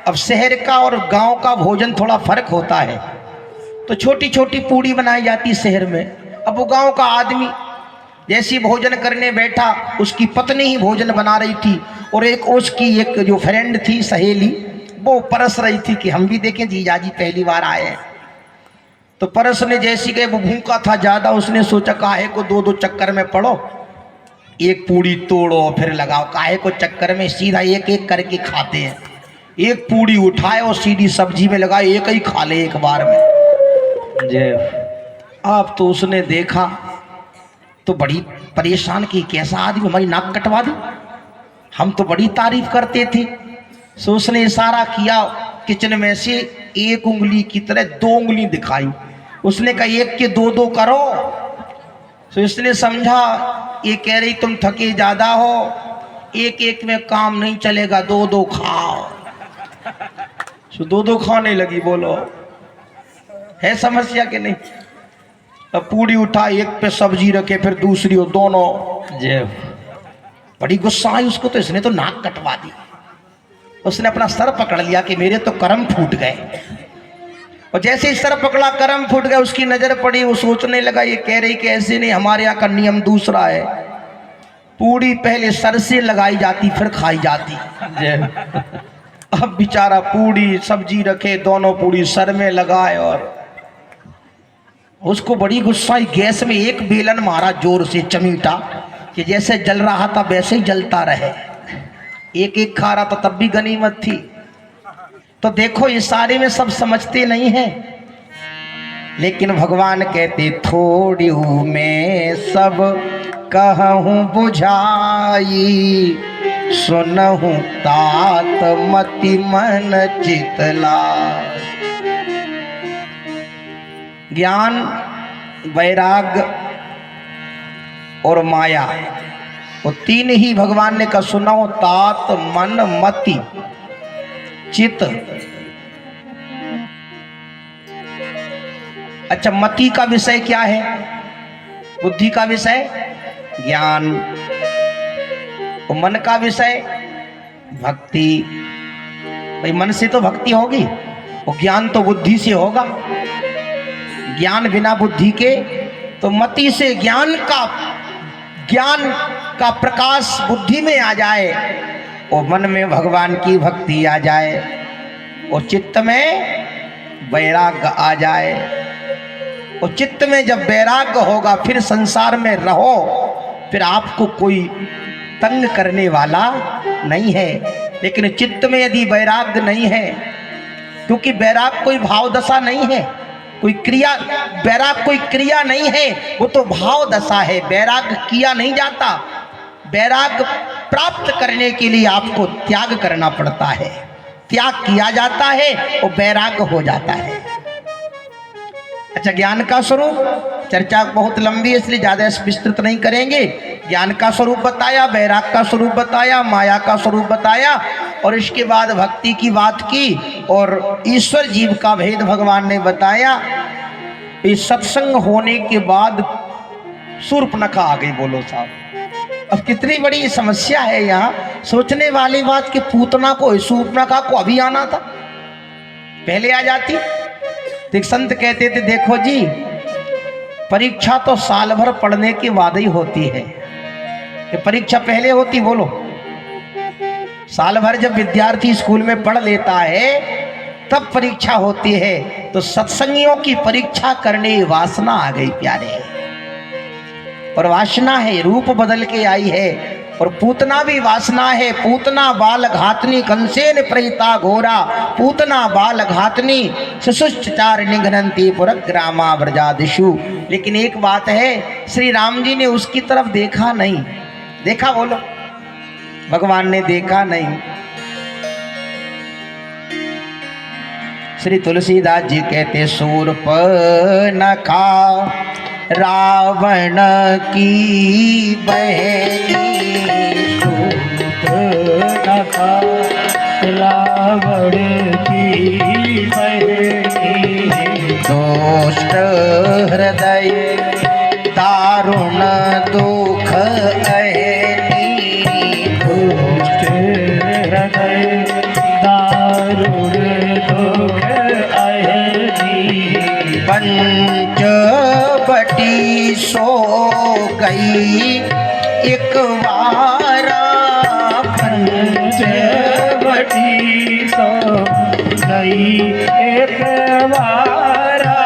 अब शहर का और गांव का भोजन थोड़ा फर्क होता है, तो छोटी छोटी पूड़ी बनाई जाती शहर में। अब वो गांव का आदमी जैसी भोजन करने बैठा, उसकी पत्नी ही भोजन बना रही थी और एक उसकी एक जो फ्रेंड थी, सहेली, वो परस रही थी कि हम भी देखें जीजाजी पहली बार आए हैं। तो परसने जैसी गए, वो भूखा था ज़्यादा, उसने सोचा काहे को दो दो चक्कर में पड़ो, एक पूड़ी तोड़ो फिर लगाओ, काहे को चक्कर में, सीधा एक एक करके खाते हैं। एक पूड़ी उठाए और सीधी सब्जी में लगाए, एक ही खा ले एक बार में। जय। अब तो उसने देखा तो बड़ी परेशान की, कैसा आदमी, हमारी नाक कटवा दी, हम तो बड़ी तारीफ करते थे। सो उसने इशारा किया किचन में से, एक उंगली की तरह दो उंगली दिखाई। उसने कहा एक के दो दो करो। तो इसने समझा ये कह रही तुम थके ज्यादा हो, एक एक में काम नहीं चलेगा, दो दो खाओ। तो दो दो खाने लगी। बोलो है समस्या कि नहीं? अब पूड़ी उठा, एक पे सब्जी रखे फिर दूसरी, और दोनों। जय। बड़ी गुस्सा आई उसको, तो इसने तो नाक कटवा दी। उसने अपना सर पकड़ लिया कि मेरे तो कर्म फूट गए। और जैसे ही सर पकड़ा, कर्म फूट गए, उसकी नजर पड़ी, वो सोचने लगा ये कह रही कि ऐसे नहीं, हमारे यहाँ का नियम दूसरा है, पूड़ी पहले सर से लगाई जाती फिर खाई जाती। जय। अब बेचारा पूड़ी सब्जी रखे, दोनों पूड़ी सर में लगाए, और उसको बड़ी गुस्सा आई। गैस में एक बेलन मारा जोर से, चमीटा, कि जैसे जल रहा था वैसे ही जलता रहे। एक एक खा रहा था तब भी गनीमत थी। तो देखो इशारे में सब समझते नहीं हैं, लेकिन भगवान कहते थोड़ी में सब कहूँ बुझाई, सुनहूँ तात मति मन चितला। ज्ञान, वैराग्य और माया, वो तीन ही भगवान ने कहा सुनाओ, तात मन मति चित। अच्छा, मति का विषय क्या है? बुद्धि का विषय ज्ञान, और मन का विषय भक्ति। भाई मन से तो भक्ति होगी, और ज्ञान तो बुद्धि से होगा। ज्ञान बिना बुद्धि के, तो मति से ज्ञान का प्रकाश बुद्धि में आ जाए, और मन में भगवान की भक्ति आ जाए, और चित्त में वैराग्य आ जाए। और चित्त में जब वैराग्य होगा, फिर संसार में रहो, फिर आपको कोई तंग करने वाला नहीं है। लेकिन चित्त में यदि वैराग्य नहीं है, क्योंकि वैराग्य कोई भाव दशा नहीं है, कोई क्रिया, वैराग्य कोई क्रिया नहीं है, वो तो भाव दशा है। वैराग्य किया नहीं जाता, वैराग्य प्राप्त करने के लिए आपको त्याग करना पड़ता है। त्याग किया जाता है और वैराग्य हो जाता है। अच्छा, ज्ञान का स्वरूप, चर्चा बहुत लंबी है इसलिए ज्यादा विस्तृत नहीं करेंगे। ज्ञान का स्वरूप बताया, वैराग्य का स्वरूप बताया, माया का स्वरूप बताया, और इसके बाद भक्ति की बात की, और ईश्वर जीव का भेद भगवान ने बताया। इस सत्संग होने के बाद शूर्पणखा आ गई। बोलो साहब, अब कितनी बड़ी समस्या है यहाँ। सोचने वाली बात कि पूतना को, शूर्पणखा को अभी आना था, पहले आ जाती। तो एक संत कहते थे देखो जी, परीक्षा तो साल भर पढ़ने के बाद ही होती है, कि परीक्षा पहले होती? बोलो, साल भर जब विद्यार्थी स्कूल में पढ़ लेता है तब परीक्षा होती है। तो सत्संगियों की परीक्षा करने वासना आ गई प्यारे, और वासना है, रूप बदल के आई है। और पूतना भी वासना है। पूतना बाल घातनी कंसेन प्रहिता घोरा, पूतना बाल घातनी शिशुश्चार निघ्नन्ति पुरग्रामा व्रजादिषु। लेकिन एक बात है, श्री राम जी ने उसकी तरफ देखा नहीं। देखा? बोलो, भगवान ने देखा नहीं। श्री तुलसीदास जी कहते शूर्पणखा रावण की बहनी, शूर्पणखा रावण की बहनी, दुष्ट हृदय दारुण सो गई एक बारा पंचवटी सो गई एक बारा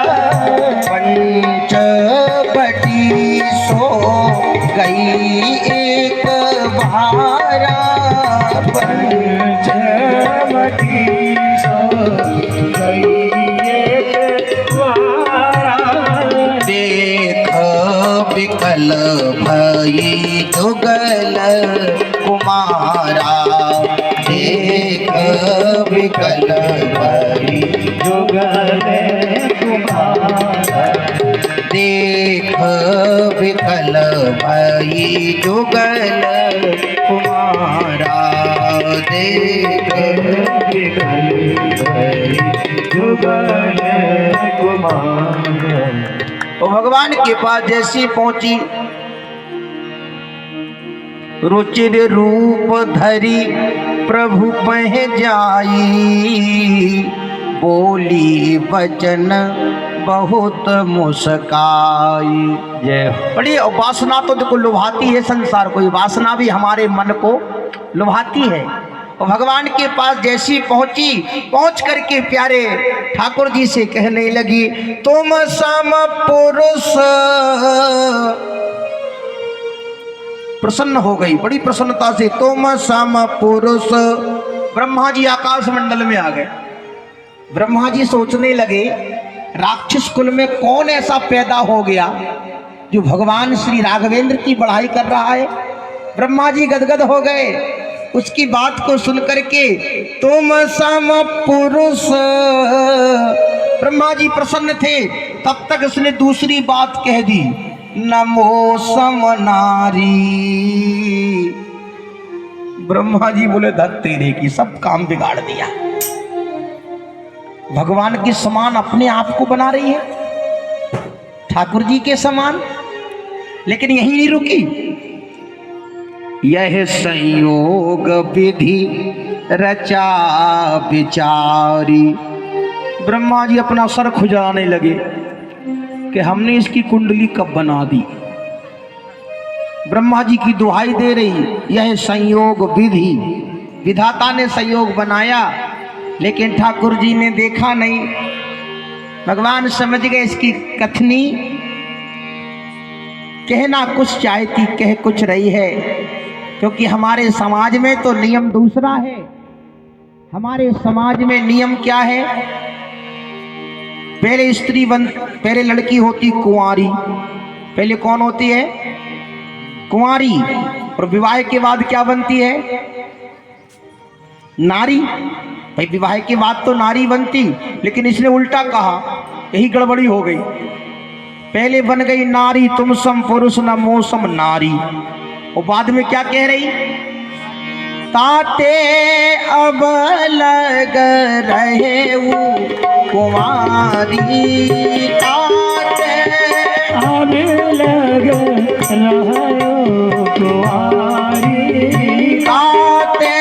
पंचवटी सो गई एक बारा पंचवटी सो गई एक बारा देख विकल भई जुगल कुमारा देख विकल भई जुगल कुमारा देख विकल भई जुगल कुमारा देख विकल भई जुगल कुमारा। तो भगवान के पास जैसी पहुंची रुचिर रूप धरी प्रभु पह जाई बोली वचन बहुत मुस्काई। जय बड़ी वासना तो देखो लुभाती है संसार को, वासना भी हमारे मन को लुभाती है। और भगवान के पास जैसी पहुंची, पहुंच करके प्यारे ठाकुर जी से कहने लगी तुम सम पुरुष। प्रसन्न हो गई बड़ी प्रसन्नता से, तुम सम पुरुष। ब्रह्मा जी आकाश मंडल में आ गए। ब्रह्मा जी सोचने लगे राक्षस कुल में कौन ऐसा पैदा हो गया जो भगवान श्री राघवेंद्र की बढ़ाई कर रहा है। ब्रह्मा जी गदगद हो गए उसकी बात को सुन करके, तुम सम पुरुष। ब्रह्मा जी प्रसन्न थे, तब तक उसने दूसरी बात कह दी नमो सम नारी। ब्रह्मा जी बोले धत तेरे की, सब काम बिगाड़ दिया। भगवान के समान अपने आप को बना रही है, ठाकुर जी के समान। लेकिन यही नहीं रुकी, यह संयोग विधि रचा विचारी। ब्रह्मा जी अपना सर खुजाने लगे कि हमने इसकी कुंडली कब बना दी। ब्रह्मा जी की दुहाई दे रही, यह संयोग विधि, विधाता ने संयोग बनाया लेकिन ठाकुर जी ने देखा नहीं। भगवान समझ गए इसकी कथनी कहना कुछ चाहती कह कुछ रही है, क्योंकि हमारे समाज में तो नियम दूसरा है। हमारे समाज में नियम क्या है, पहले स्त्री पहले लड़की होती कुंवारी, पहले कौन होती है कुंवारी, और विवाह के बाद क्या बनती है नारी। भाई विवाह के बाद तो नारी बनती, लेकिन इसने उल्टा कहा, यही गड़बड़ी हो गई। पहले बन गई नारी तुम सम पुरुष न मौसम नारी, और बाद में क्या कह रही, ताते अब लग रहे वो कुमारी, ताते अब लग रहे कुमारी, ताते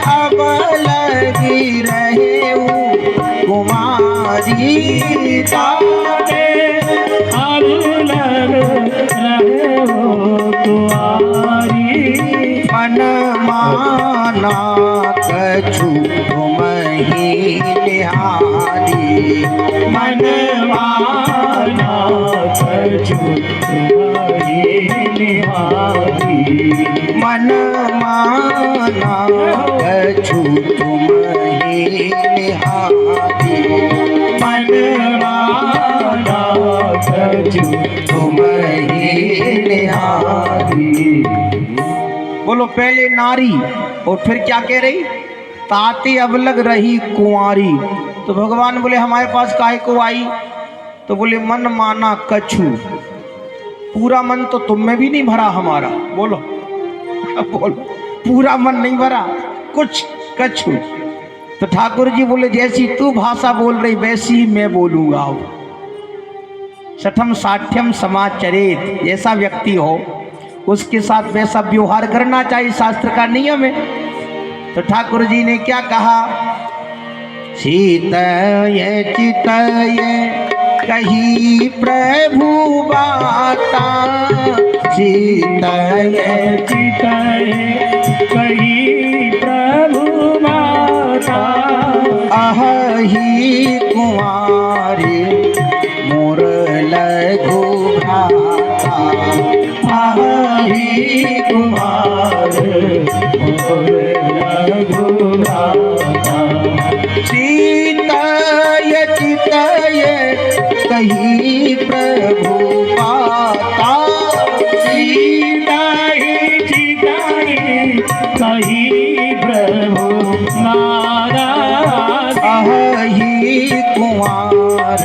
अब लगी रहे वो कुमारी, ताते अब लग रहे कुमारी। मन माना कछु तुम ही निहारी, मन माना कछु तुम्हारी निहारी, मन माना कछु तुम ही निहारी, मन माना कछु तुम ही निहारी। बोलो पहले नारी और फिर क्या कह रही, ताती अब लग रही कुंवारी। तो भगवान बोले हमारे पास काहे को आई, तो बोले मन माना कछु, पूरा मन तो तुम में भी नहीं भरा हमारा। बोलो बोलो पूरा मन नहीं भरा, कुछ कछु। तो ठाकुर जी बोले जैसी तू भाषा बोल रही वैसी मैं बोलूंगा। शठम साठ्यम समाचरित, जैसा व्यक्ति हो उसके साथ वैसा व्यवहार करना चाहिए, शास्त्र का नियम है। तो ठाकुर जी ने क्या कहा, शीतय चितय कही प्रभु बाता सीतय चितय कही प्रभु माता अहि कुंवारी मोर लघु भ्राता अहि कुमार मोर लघु भ्राता सीतय चितय कही प्रभु पाता सीताय चिताय कही प्रभु माता अहि कुंवार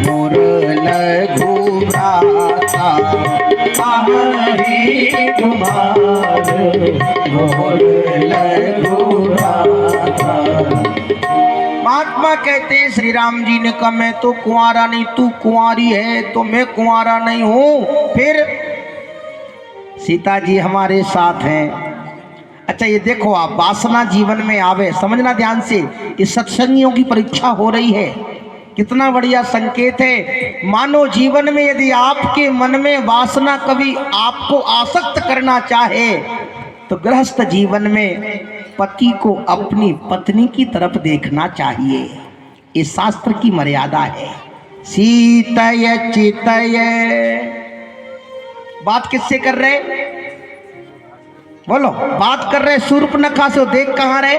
मोर लघु भ्राता अहि कुमार मोर लघु भ्राता। महात्मा कहते हैं श्री राम जी ने कहा मैं तो कुंवारा नहीं, तू कुंवारी है तो मैं कुंवारा नहीं हूं। फिर सीता जी हमारे साथ हैं। अच्छा ये देखो आप, वासना जीवन में आवे, समझना ध्यान से, इस सत्संगियों की परीक्षा हो रही है। कितना बढ़िया संकेत है। मानो जीवन में यदि आपके मन में वासना कभी आपको आसक्त करना चाहे तो गृहस्थ जीवन में पति को अपनी पत्नी की तरफ देखना चाहिए। ये शास्त्र की मर्यादा है। सीतय चितय, बात किससे कर रहे? बोलो, बात कर रहे शूर्पणखा से। देख कहां रहे?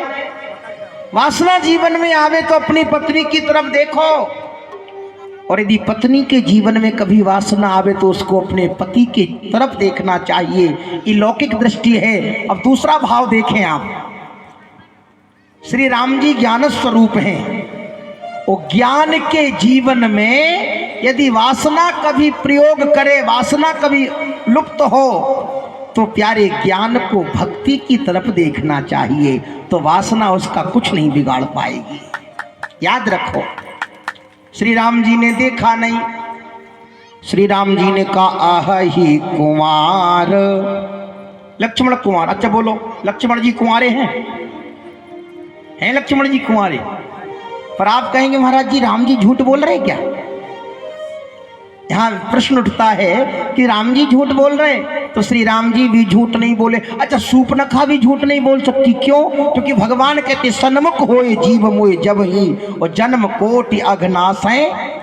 वासना जीवन में आवे तो अपनी पत्नी की तरफ देखो, और यदि पत्नी के जीवन में कभी वासना आवे तो उसको अपने पति की तरफ देखना चाहिए। ये लौकिक दृष्टि है। अब दूसरा भाव देखें आप। श्री राम जी ज्ञान स्वरूप हैं। वो ज्ञान के जीवन में यदि वासना कभी प्रयोग करे, वासना कभी लुप्त हो, तो प्यारे ज्ञान को भक्ति की तरफ देखना चाहिए, तो वासना उसका कुछ नहीं बिगाड़ पाएगी। याद रखो, श्री राम जी ने देखा नहीं। श्री राम जी ने कहा अहि कुंवार, लक्ष्मण कुंवार। अच्छा बोलो, लक्ष्मण जी कुंवारे हैं लक्ष्मण जी कुंवारे? पर आप कहेंगे महाराज जी राम जी झूठ बोल रहे क्या? यहां प्रश्न उठता है कि राम जी झूठ बोल रहे, तो श्री राम जी भी झूठ नहीं बोले। अच्छा, शूर्पणखा भी झूठ नहीं बोल सकती, क्यों? क्योंकि भगवान कहते सन्मुख होए जीव मोए जब ही, और जन्म कोटि अघनाश है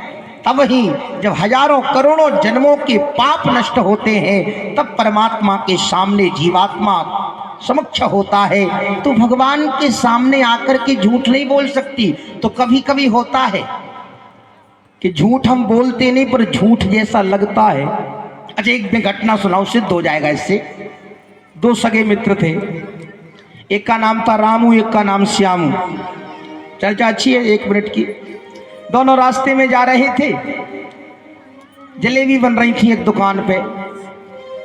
तब ही। जब हजारों करोड़ों जन्मों के पाप नष्ट होते हैं तब परमात्मा के सामने जीवात्मा समक्ष होता है, तो भगवान के सामने आकर के झूठ नहीं बोल सकती। तो कभी कभी होता है कि झूठ हम बोलते नहीं पर झूठ जैसा लगता है। अच्छा, एक मैं घटना सुनाऊं, सिद्ध हो जाएगा इससे। दो सगे मित्र थे, एक का नाम था रामू, एक का नाम श्यामू। चर्चा अच्छी है, 1 मिनट की। दोनों रास्ते में जा रहे थे, जलेबी बन रही थी एक दुकान पे।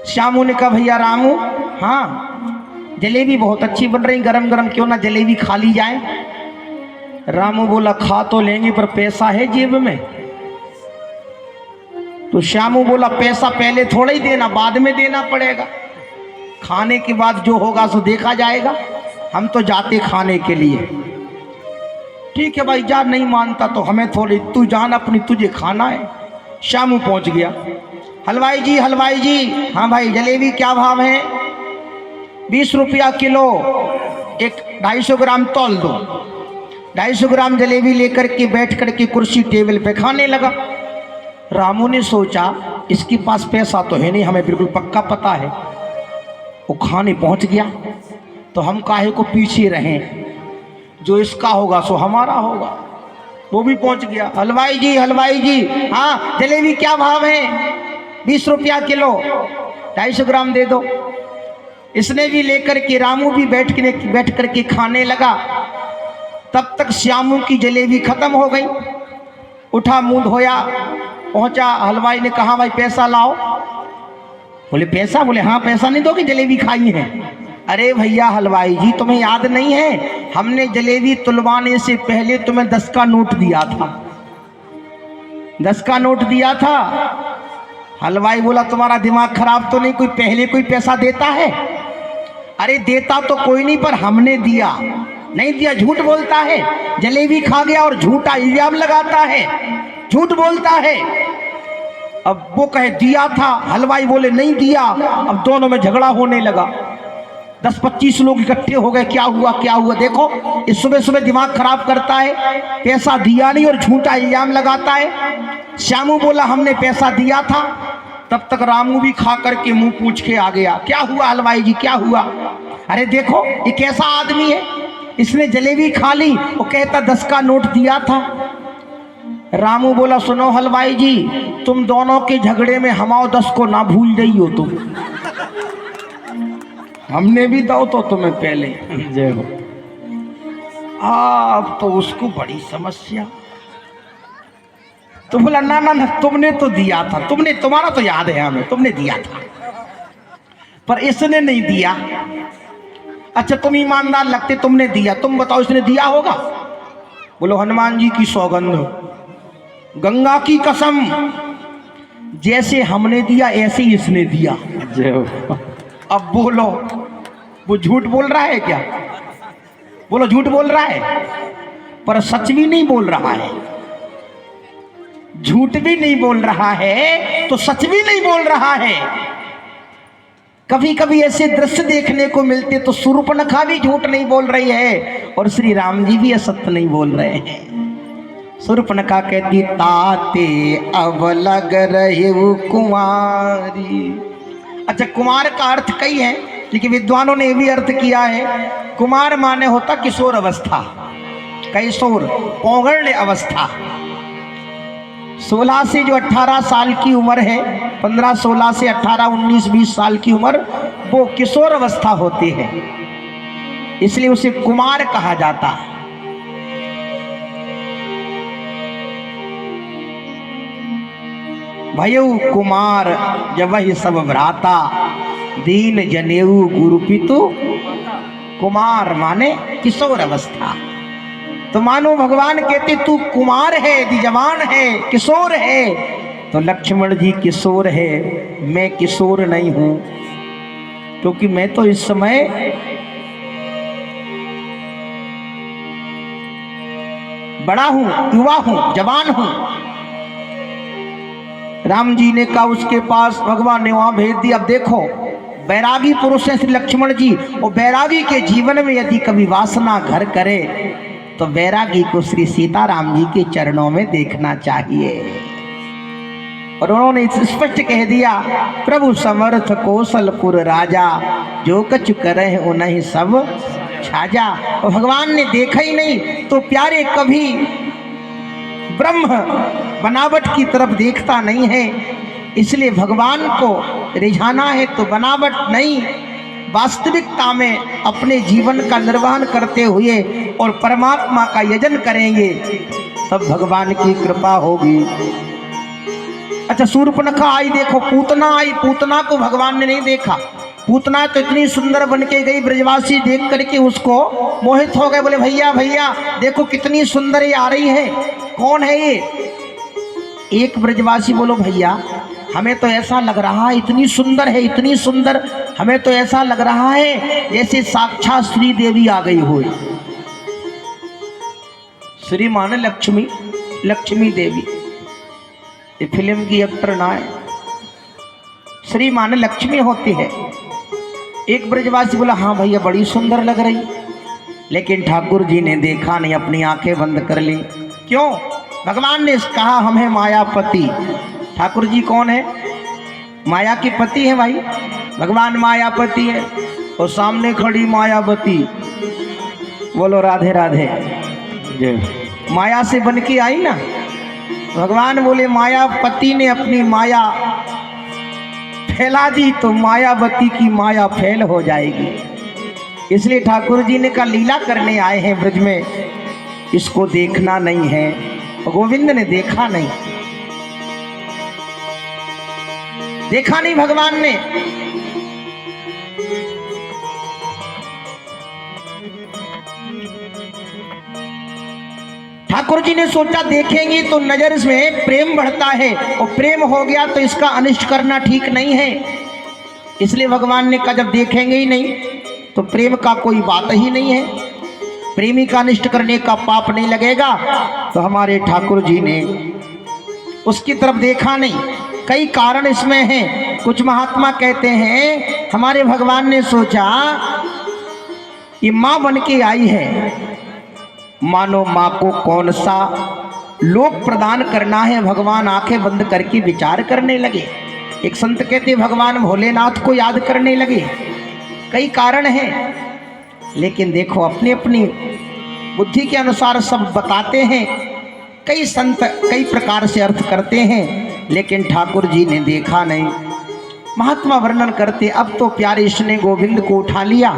श्यामू ने कहा भैया रामू, हाँ जलेबी बहुत अच्छी बन रही, गरम गरम, क्यों ना जलेबी खा ली जाए। रामू बोला खा तो लेंगे पर पैसा है जेब में। तो श्यामू बोला पैसा पहले थोड़ा ही देना, बाद में देना पड़ेगा, खाने के बाद जो होगा सो देखा जाएगा, हम तो जाते खाने के लिए। ठीक है भाई जा, नहीं मानता तो हमें थोड़ी, तू जान अपनी, तुझे खाना है। श्यामू पहुंच गया। हलवाई जी, हलवाई जी, हाँ भाई जलेबी क्या भाव है? 20 रुपया किलो, एक 250 ग्राम तौल दो। 250 ग्राम जलेबी लेकर के बैठ करके कुर्सी टेबल पे खाने लगा। रामू ने सोचा इसके पास पैसा तो है नहीं, हमें बिल्कुल पक्का पता है। वो खाने पहुंच गया, तो हम काहे को पीछे रहें, जो इसका होगा सो हमारा होगा। वो भी पहुंच गया। हलवाई जी, हलवाई जी, हाँ जलेबी क्या भाव है? 20 रुपया किलो, 250 ग्राम दे दो। इसने भी लेकर के, रामू भी बैठ करके खाने लगा। तब तक श्यामू की जलेबी खत्म हो गई। उठा, मुंह धोया, पहुंचा। हलवाई ने कहा भाई पैसा लाओ। बोले पैसा? बोले हाँ, पैसा नहीं दोगे, जलेबी खाई है। अरे भैया हलवाई जी, तुम्हें याद नहीं है हमने जलेबी तुलवाने से पहले तुम्हें 10 का नोट दिया था, 10 का नोट दिया था। हलवाई बोला तुम्हारा दिमाग खराब तो नहीं, कोई पहले कोई पैसा देता है? अरे देता तो कोई नहीं, पर हमने दिया। नहीं दिया झूठ बोलता है, जलेबी खा गया और झूठा इल्जाम लगाता है। झूठ बोलता है। अब वो कहे दिया था, हलवाई बोले नहीं दिया। अब दोनों में झगड़ा होने लगा। 10-25 लोग इकट्ठे हो गए, क्या हुआ क्या हुआ। देखो इस सुबह सुबह दिमाग खराब करता है, पैसा दिया नहीं और झूठा इल्जाम लगाता है। श्यामू बोला हमने पैसा दिया था। तब तक रामू भी खा करके मुंह पूछ के आ गया, क्या हुआ हलवाई जी क्या हुआ। अरे देखो ये कैसा आदमी है, इसने जलेबी खा ली, वो कहता 10 का नोट दिया था। रामू बोला सुनो हलवाई जी, तुम दोनों के झगड़े में हमाओ 10 को ना भूल जाइयो तुम, हमने भी दो तो तुम्हें पहले। जय हो। अब तो उसको बड़ी समस्या। तो बोला ना ना ना तुमने तो दिया था, तुमने, तुम्हारा तो याद है हमें, तुमने दिया था पर इसने नहीं दिया। अच्छा तुम ईमानदार लगते, तुमने दिया, तुम बताओ इसने दिया होगा। बोलो हनुमान जी की सौगंध, गंगा की कसम, जैसे हमने दिया ऐसे ही इसने दिया। जय हो। अब बोलो वो झूठ बोल रहा है क्या? बोलो झूठ बोल रहा है, पर सच भी नहीं बोल रहा है। झूठ भी नहीं बोल रहा है तो सच भी नहीं बोल रहा है। कभी कभी ऐसे दृश्य देखने को मिलते तो शूर्पणखा भी झूठ नहीं बोल रही है और श्री राम जी भी असत्य नहीं बोल रहे हैं। शूर्पणखा कहती ताते अब लग रहे वो कुमारी। अच्छा कुमार का अर्थ कई है, लेकिन विद्वानों ने भी अर्थ किया है, कुमार माने होता किशोर अवस्था, कैशोर पौगण्य अवस्था। 16 से जो 18 साल की उम्र है, 15-16 से 18-19-20 साल की उम्र, वो किशोर अवस्था होती है, इसलिए उसे कुमार कहा जाता है। भयऊ कुमार जब वही सब भ्राता, दीन जनेऊ गुरु पितु। कुमार माने किशोर अवस्था। तो मानो भगवान कहते तू कुमार है, जवान है, किशोर है, तो लक्ष्मण जी किशोर है, मैं किशोर नहीं हूं, क्योंकि मैं तो इस समय बड़ा हूं, युवा हूं, जवान हूं। राम जी ने कहा उसके पास, भगवान ने वहां भेज दिया। अब देखो बैरागी पुरुष है श्री लक्ष्मण जी, और बैरागी के जीवन में यदि कभी वासना घर करे तो बैरागी को श्री सीताराम जी के चरणों में देखना चाहिए। और उन्होंने स्पष्ट कह दिया, प्रभु समर्थ कौशलपुर राजा, जो कछु करे उन्हीं सब छाजा। और भगवान ने देखा ही नहीं तो प्यारे कभी ब्रह्म बनावट की तरफ देखता नहीं है, इसलिए भगवान को रिझाना है तो बनावट नहीं, वास्तविकता में अपने जीवन का निर्वहन करते हुए और परमात्मा का यजन करेंगे, तब भगवान की कृपा होगी। अच्छा शूर्पणखा आई, देखो पूतना आई, पूतना को भगवान ने नहीं देखा। पूतना तो इतनी सुंदर बन के गई, ब्रजवासी देख करके उसको मोहित हो गए, बोले भैया भैया देखो कितनी सुंदर ये आ रही है, कौन है ये। एक ब्रजवासी बोलो भैया हमें तो ऐसा लग रहा है, इतनी सुंदर है, इतनी सुंदर, हमें तो ऐसा लग रहा है जैसे साक्षात श्री देवी आ गई हो। श्री माने लक्ष्मी, लक्ष्मी देवी, ये फिल्म की एक्टर ना है, श्री माने लक्ष्मी होती है। एक ब्रजवासी बोला हाँ भैया बड़ी सुंदर लग रही, लेकिन ठाकुर जी ने देखा नहीं, अपनी आंखें बंद कर ली। क्यों? भगवान ने कहा हम है मायापति। ठाकुर जी कौन है? माया के पति है भाई, भगवान मायापति है, और सामने खड़ी मायावती। बोलो राधे राधे। माया से बन के आई ना, भगवान बोले मायापति ने अपनी माया फैला दी तो मायावती की माया फैल हो जाएगी। इसलिए ठाकुर जी ने कहा लीला करने आए हैं ब्रज में, इसको देखना नहीं है। गोविंद ने देखा नहीं, देखा नहीं भगवान ने। ठाकुर जी ने सोचा देखेंगे तो नजर में प्रेम बढ़ता है, और प्रेम हो गया तो इसका अनिष्ट करना ठीक नहीं है। इसलिए भगवान ने कहा जब देखेंगे ही नहीं तो प्रेम का कोई बात ही नहीं है, प्रेमी का अनिष्ट करने का पाप नहीं लगेगा। तो हमारे ठाकुर जी ने उसकी तरफ देखा नहीं। कई कारण इसमें हैं। कुछ महात्मा कहते हैं हमारे भगवान ने सोचा ये माँ बन के आई है, मानो माँ को कौन सा लोक प्रदान करना है। भगवान आंखें बंद करके विचार करने लगे। एक संत कहते भगवान भोलेनाथ को याद करने लगे। कई कारण हैं, लेकिन देखो अपनी अपनी बुद्धि के अनुसार सब बताते हैं। कई संत कई प्रकार से अर्थ करते हैं, लेकिन ठाकुर जी ने देखा नहीं। महात्मा वर्णन करते अब तो प्यारे ईश ने गोविंद को उठा लिया,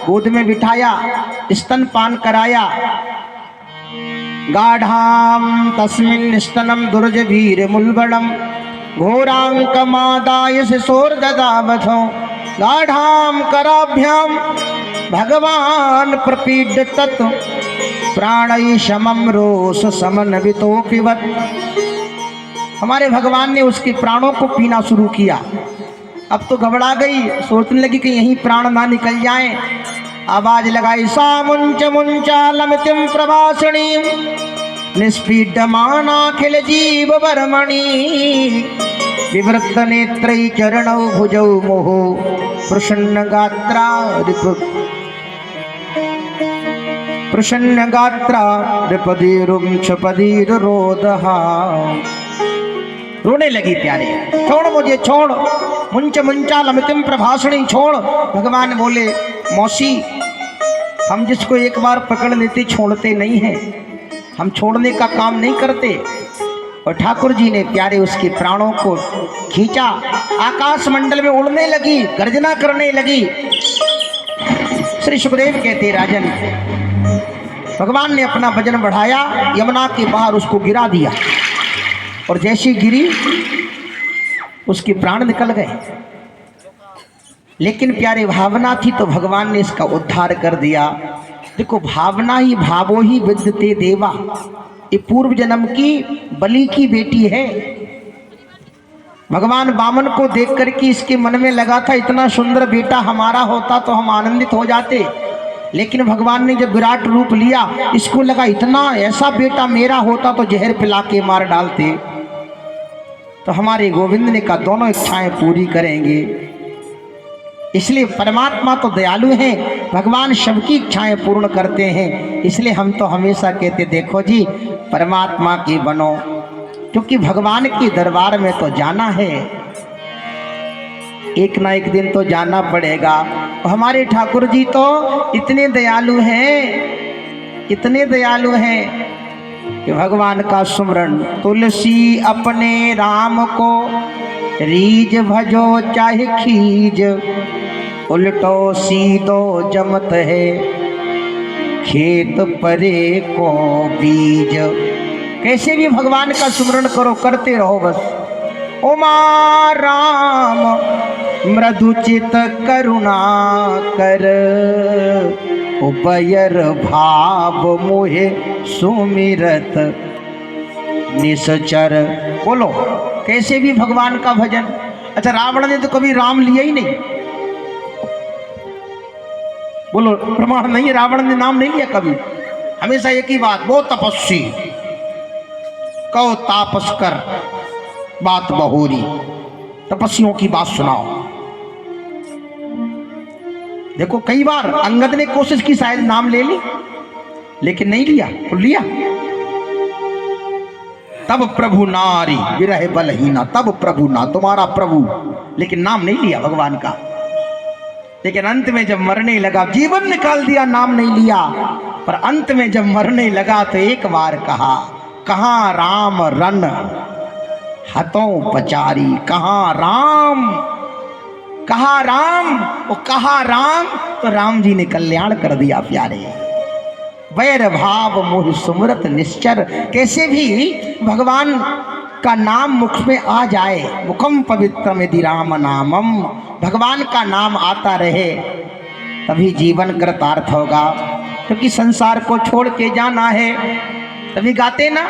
गोद में बिठाया, स्तनपान कराया। गाढ़ाम तस्मिन् स्तनम दुर्जवीर मुलबड़म घोरांकमादाय शिशोर ददावधो गाढ़ाम कराभ्याम भगवान प्रपीड तत् प्राणै शमम रोष समन वितोपिवत। हमारे भगवान ने उसके प्राणों को पीना शुरू किया। अब तो घबरा गई, सोचने लगी कि यहीं प्राण ना निकल जाएं। आवाज लगाई सा मुंच मुंचालमितिम प्रभाषणी निष्पीड्यमानाखिल जीव वर्मणि विवृत नेत्रै चरणौ भुजौ मोहो प्रसन्न गात्रा रिपदीरुम क्षपदीर रोदहा। रोने लगी प्यारे, छोड़ मुझे छोड़, मुंच मुंचा लमितिम प्रभाषणी छोड़। भगवान बोले मौसी हम जिसको एक बार पकड़ लेते छोड़ते नहीं हैं, हम छोड़ने का काम नहीं करते। और ठाकुर जी ने प्यारे उसके प्राणों को खींचा, आकाश मंडल में उड़ने लगी, गर्जना करने लगी। श्री सुखदेव कहते राजन भगवान ने अपना वजन बढ़ाया, यमुना के बाहर उसको गिरा दिया, और जैसी गिरी उसके प्राण निकल गए। लेकिन प्यारे भावना थी तो भगवान ने इसका उद्धार कर दिया। देखो भावना ही भावो ही विद्यते देवा, ये पूर्व जन्म की बलि की बेटी है। भगवान वामन को देख करके इसके मन में लगा था इतना सुंदर बेटा हमारा होता तो हम आनंदित हो जाते। लेकिन भगवान ने जब विराट रूप लिया, इसको लगा इतना ऐसा बेटा मेरा होता तो जहर पिला के मार डालते। तो हमारे गोविंद ने कहा दोनों इच्छाएं पूरी करेंगे। इसलिए परमात्मा तो दयालु हैं, भगवान सबकी इच्छाएं पूर्ण करते हैं। इसलिए हम तो हमेशा कहते देखो जी परमात्मा की बनो, क्योंकि भगवान के दरबार में तो जाना है, एक ना एक दिन तो जाना पड़ेगा। और हमारे ठाकुर जी तो इतने दयालु हैं, इतने दयालु हैं कि भगवान का सुमरण तुलसी अपने राम को रीज भजो चाहे खीज उल्टो सीधो जमत है खेत परे को बीज। कैसे भी भगवान का सुमरण करो, करते रहो बस। उमा राम मृदुचित करुणा कर उबयर भाव मोहे सुमिरत निश्चर। बोलो कैसे भी भगवान का भजन। अच्छा रावण ने तो कभी राम लिया ही नहीं, बोलो प्रमाण नहीं है, रावण ने नाम नहीं लिया कभी। हमेशा एक ही बात, वो तपस्वी कहो तापस कर बात बहोरी, तपस्वियों की बात सुनाओ। देखो कई बार अंगद ने कोशिश की शायद नाम ले ली, लेकिन नहीं लिया, तो लिया तब प्रभु नारी विरह बलहीना, तब प्रभु ना तुम्हारा प्रभु, लेकिन नाम नहीं लिया भगवान का। लेकिन अंत में जब मरने लगा, जीवन निकाल दिया, नाम नहीं लिया, पर अंत में जब मरने लगा तो एक बार कहा कहाँ राम रन हतों पचारी, कहाँ राम, कहा राम, वो कहा राम, तो राम जी ने कल्याण कर दिया प्यारे। वैर भाव मोह सुमरत निश्चर। कैसे भी भगवान का नाम मुख में आ जाए, मुखम पवित्रम यदि राम नामम, भगवान का नाम आता रहे तभी जीवन कृतार्थ होगा। क्योंकि संसार को छोड़ के जाना है, तभी गाते ना,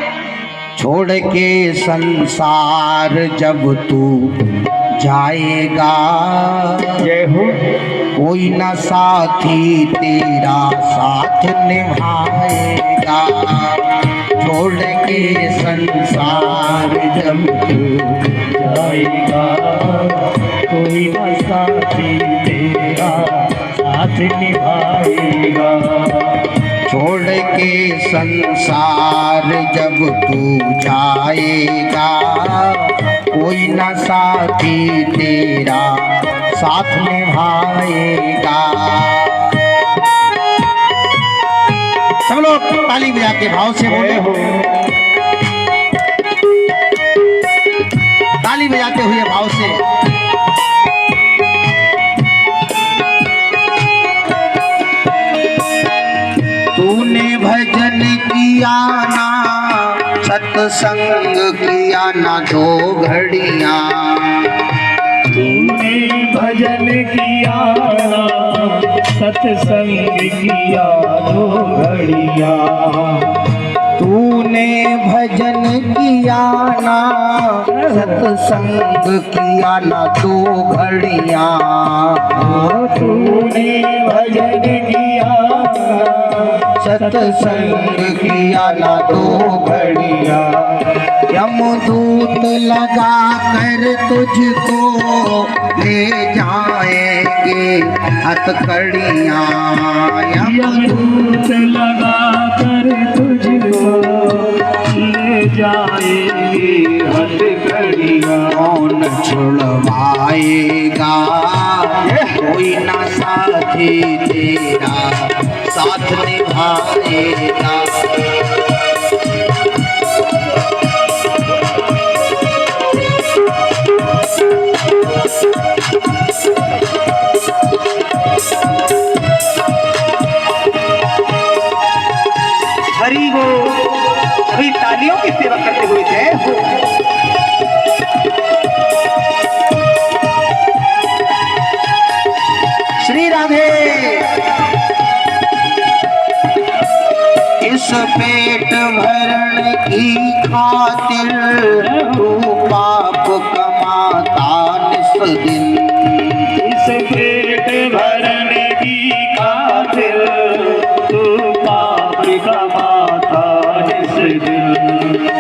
छोड़ के संसार जब तू जाएगा, जय हो कोई न साथी तेरा साथ निभाएगा। छोड़ के संसार जब तू जाएगा, कोई न साथी तेरा साथ निभाएगा। छोड़ के संसार जब तू जाएगा, कोई न साथी तेरा साथ निभाएगा। सब लोग ताली बजा के भाव से बोले, ताली बजाते हुए भाव से। तूने भजन किया ना, सत्संग किया ना दो घड़ियाँ। तूने भजन किया ना, सत्संग किया दो घड़िया। तूने भजन किया ना, सत्संग किया ना दो घड़ियाँ। तूने भजन किया, सत्संग किया ना दो घड़िया। यमदूत लगा कर तुझको ले जाएंगे हथकड़ियाँ। यमदूत लगा कर तुझको ले जाएंगे हथकड़ियाँ। कौन छुड़वाएगा, कोई ना साथी तेरा साथ निभाएगा। हरि वो अभी तालियों की सेवा करते हुए जय हो। श्री राधे। इस पेट भरण की खातिर तू पाप कमाता निस दिन। इस पेट भरण की खातिर तू पाप कमाता इस दिन।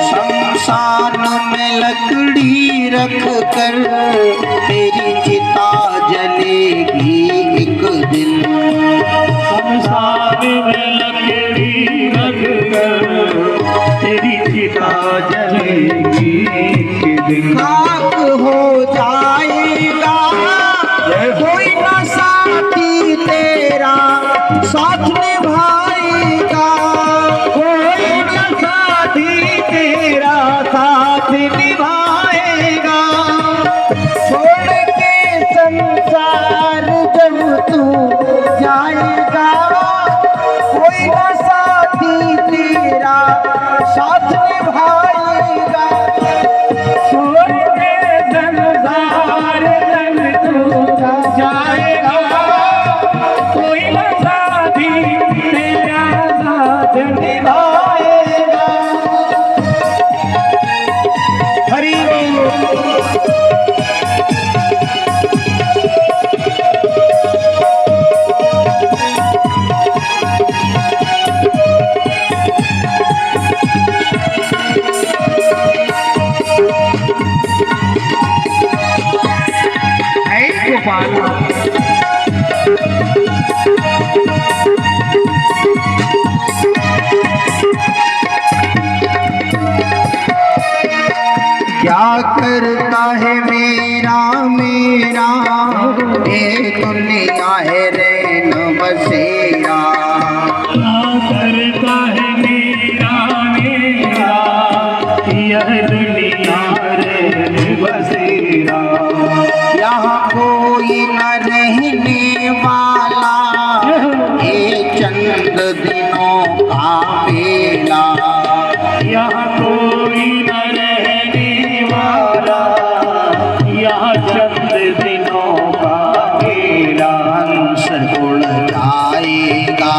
शमशान में लकड़ी रख कर तेरी चिता जलेगी एक दिन। शमशान में लकड़ी रख कर तेरी चिता जलेगी एक दिन। खाक हो जाएगा, कोई ना साथी तेरा साथ निभाएगा। कोई न साथी तेरा साथ निभाएगा। छोड़ के संसार जब तू जाएगा, कोई ना साथी तेरा साथ निभाएगा। छोड़ के संसार जब तू जाएगा, कोई न साथी तेरा साथ निभाएगा। हरि गोपाल। क्या करता है मेरा मेरा, ये दुनिया है रैन बसेरा। क्या करता है मेरा मेरा, यह दुनिया रे बसेरा। यहाँ कोई न रहने वाला, ये चंद दिनों का मेला। यहाँ कोई न रहने वाला, यहाँ चंद दिनों का मेला। हंस उड़ जाएगा,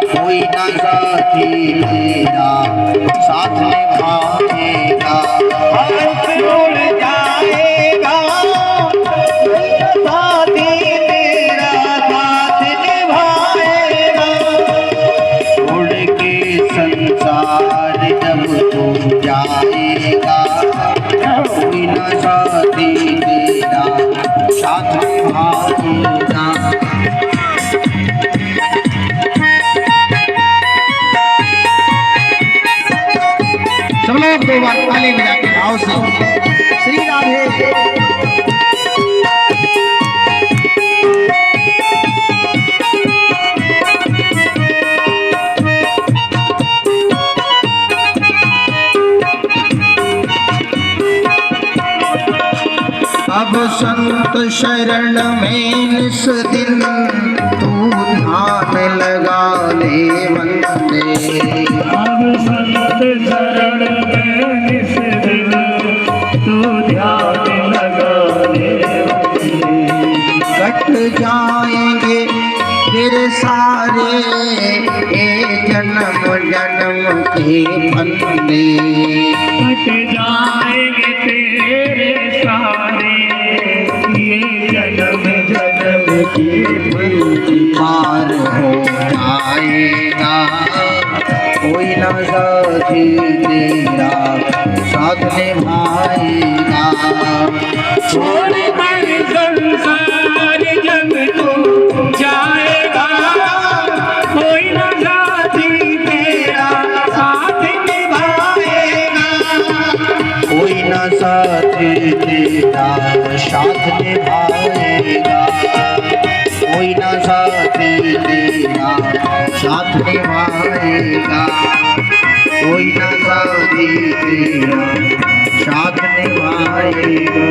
कोई न साथी तेरा साथ निभाएगा। हंस उड़ जाएगा, कोई न साथी तेरा ताली बजा के भाव से श्री राधे। अब संत शरण में निस दिन तू ध्यान लगा ले वंदे। अब संत शरण में निस दिन तू ध्यान लगा ले वंदे। कट जाएंगे फिर सारे ये जन्म जन्म के फंदे। कट जाएंगे तेरे सारे ये जन्म जन्म के फंदे। पार हो जाएगा कोई न साथी तेरा साथ निभाएगा। छोड़ कर संसार जब तू जाएगा कोई न साथी तेरा साथ निभाएगा। कोई न साथी तेरा साथ निभाएगा। कोई न साथी तेरा साथ निभाएगा। कोई न साथी तेरा साथ निभाएगा।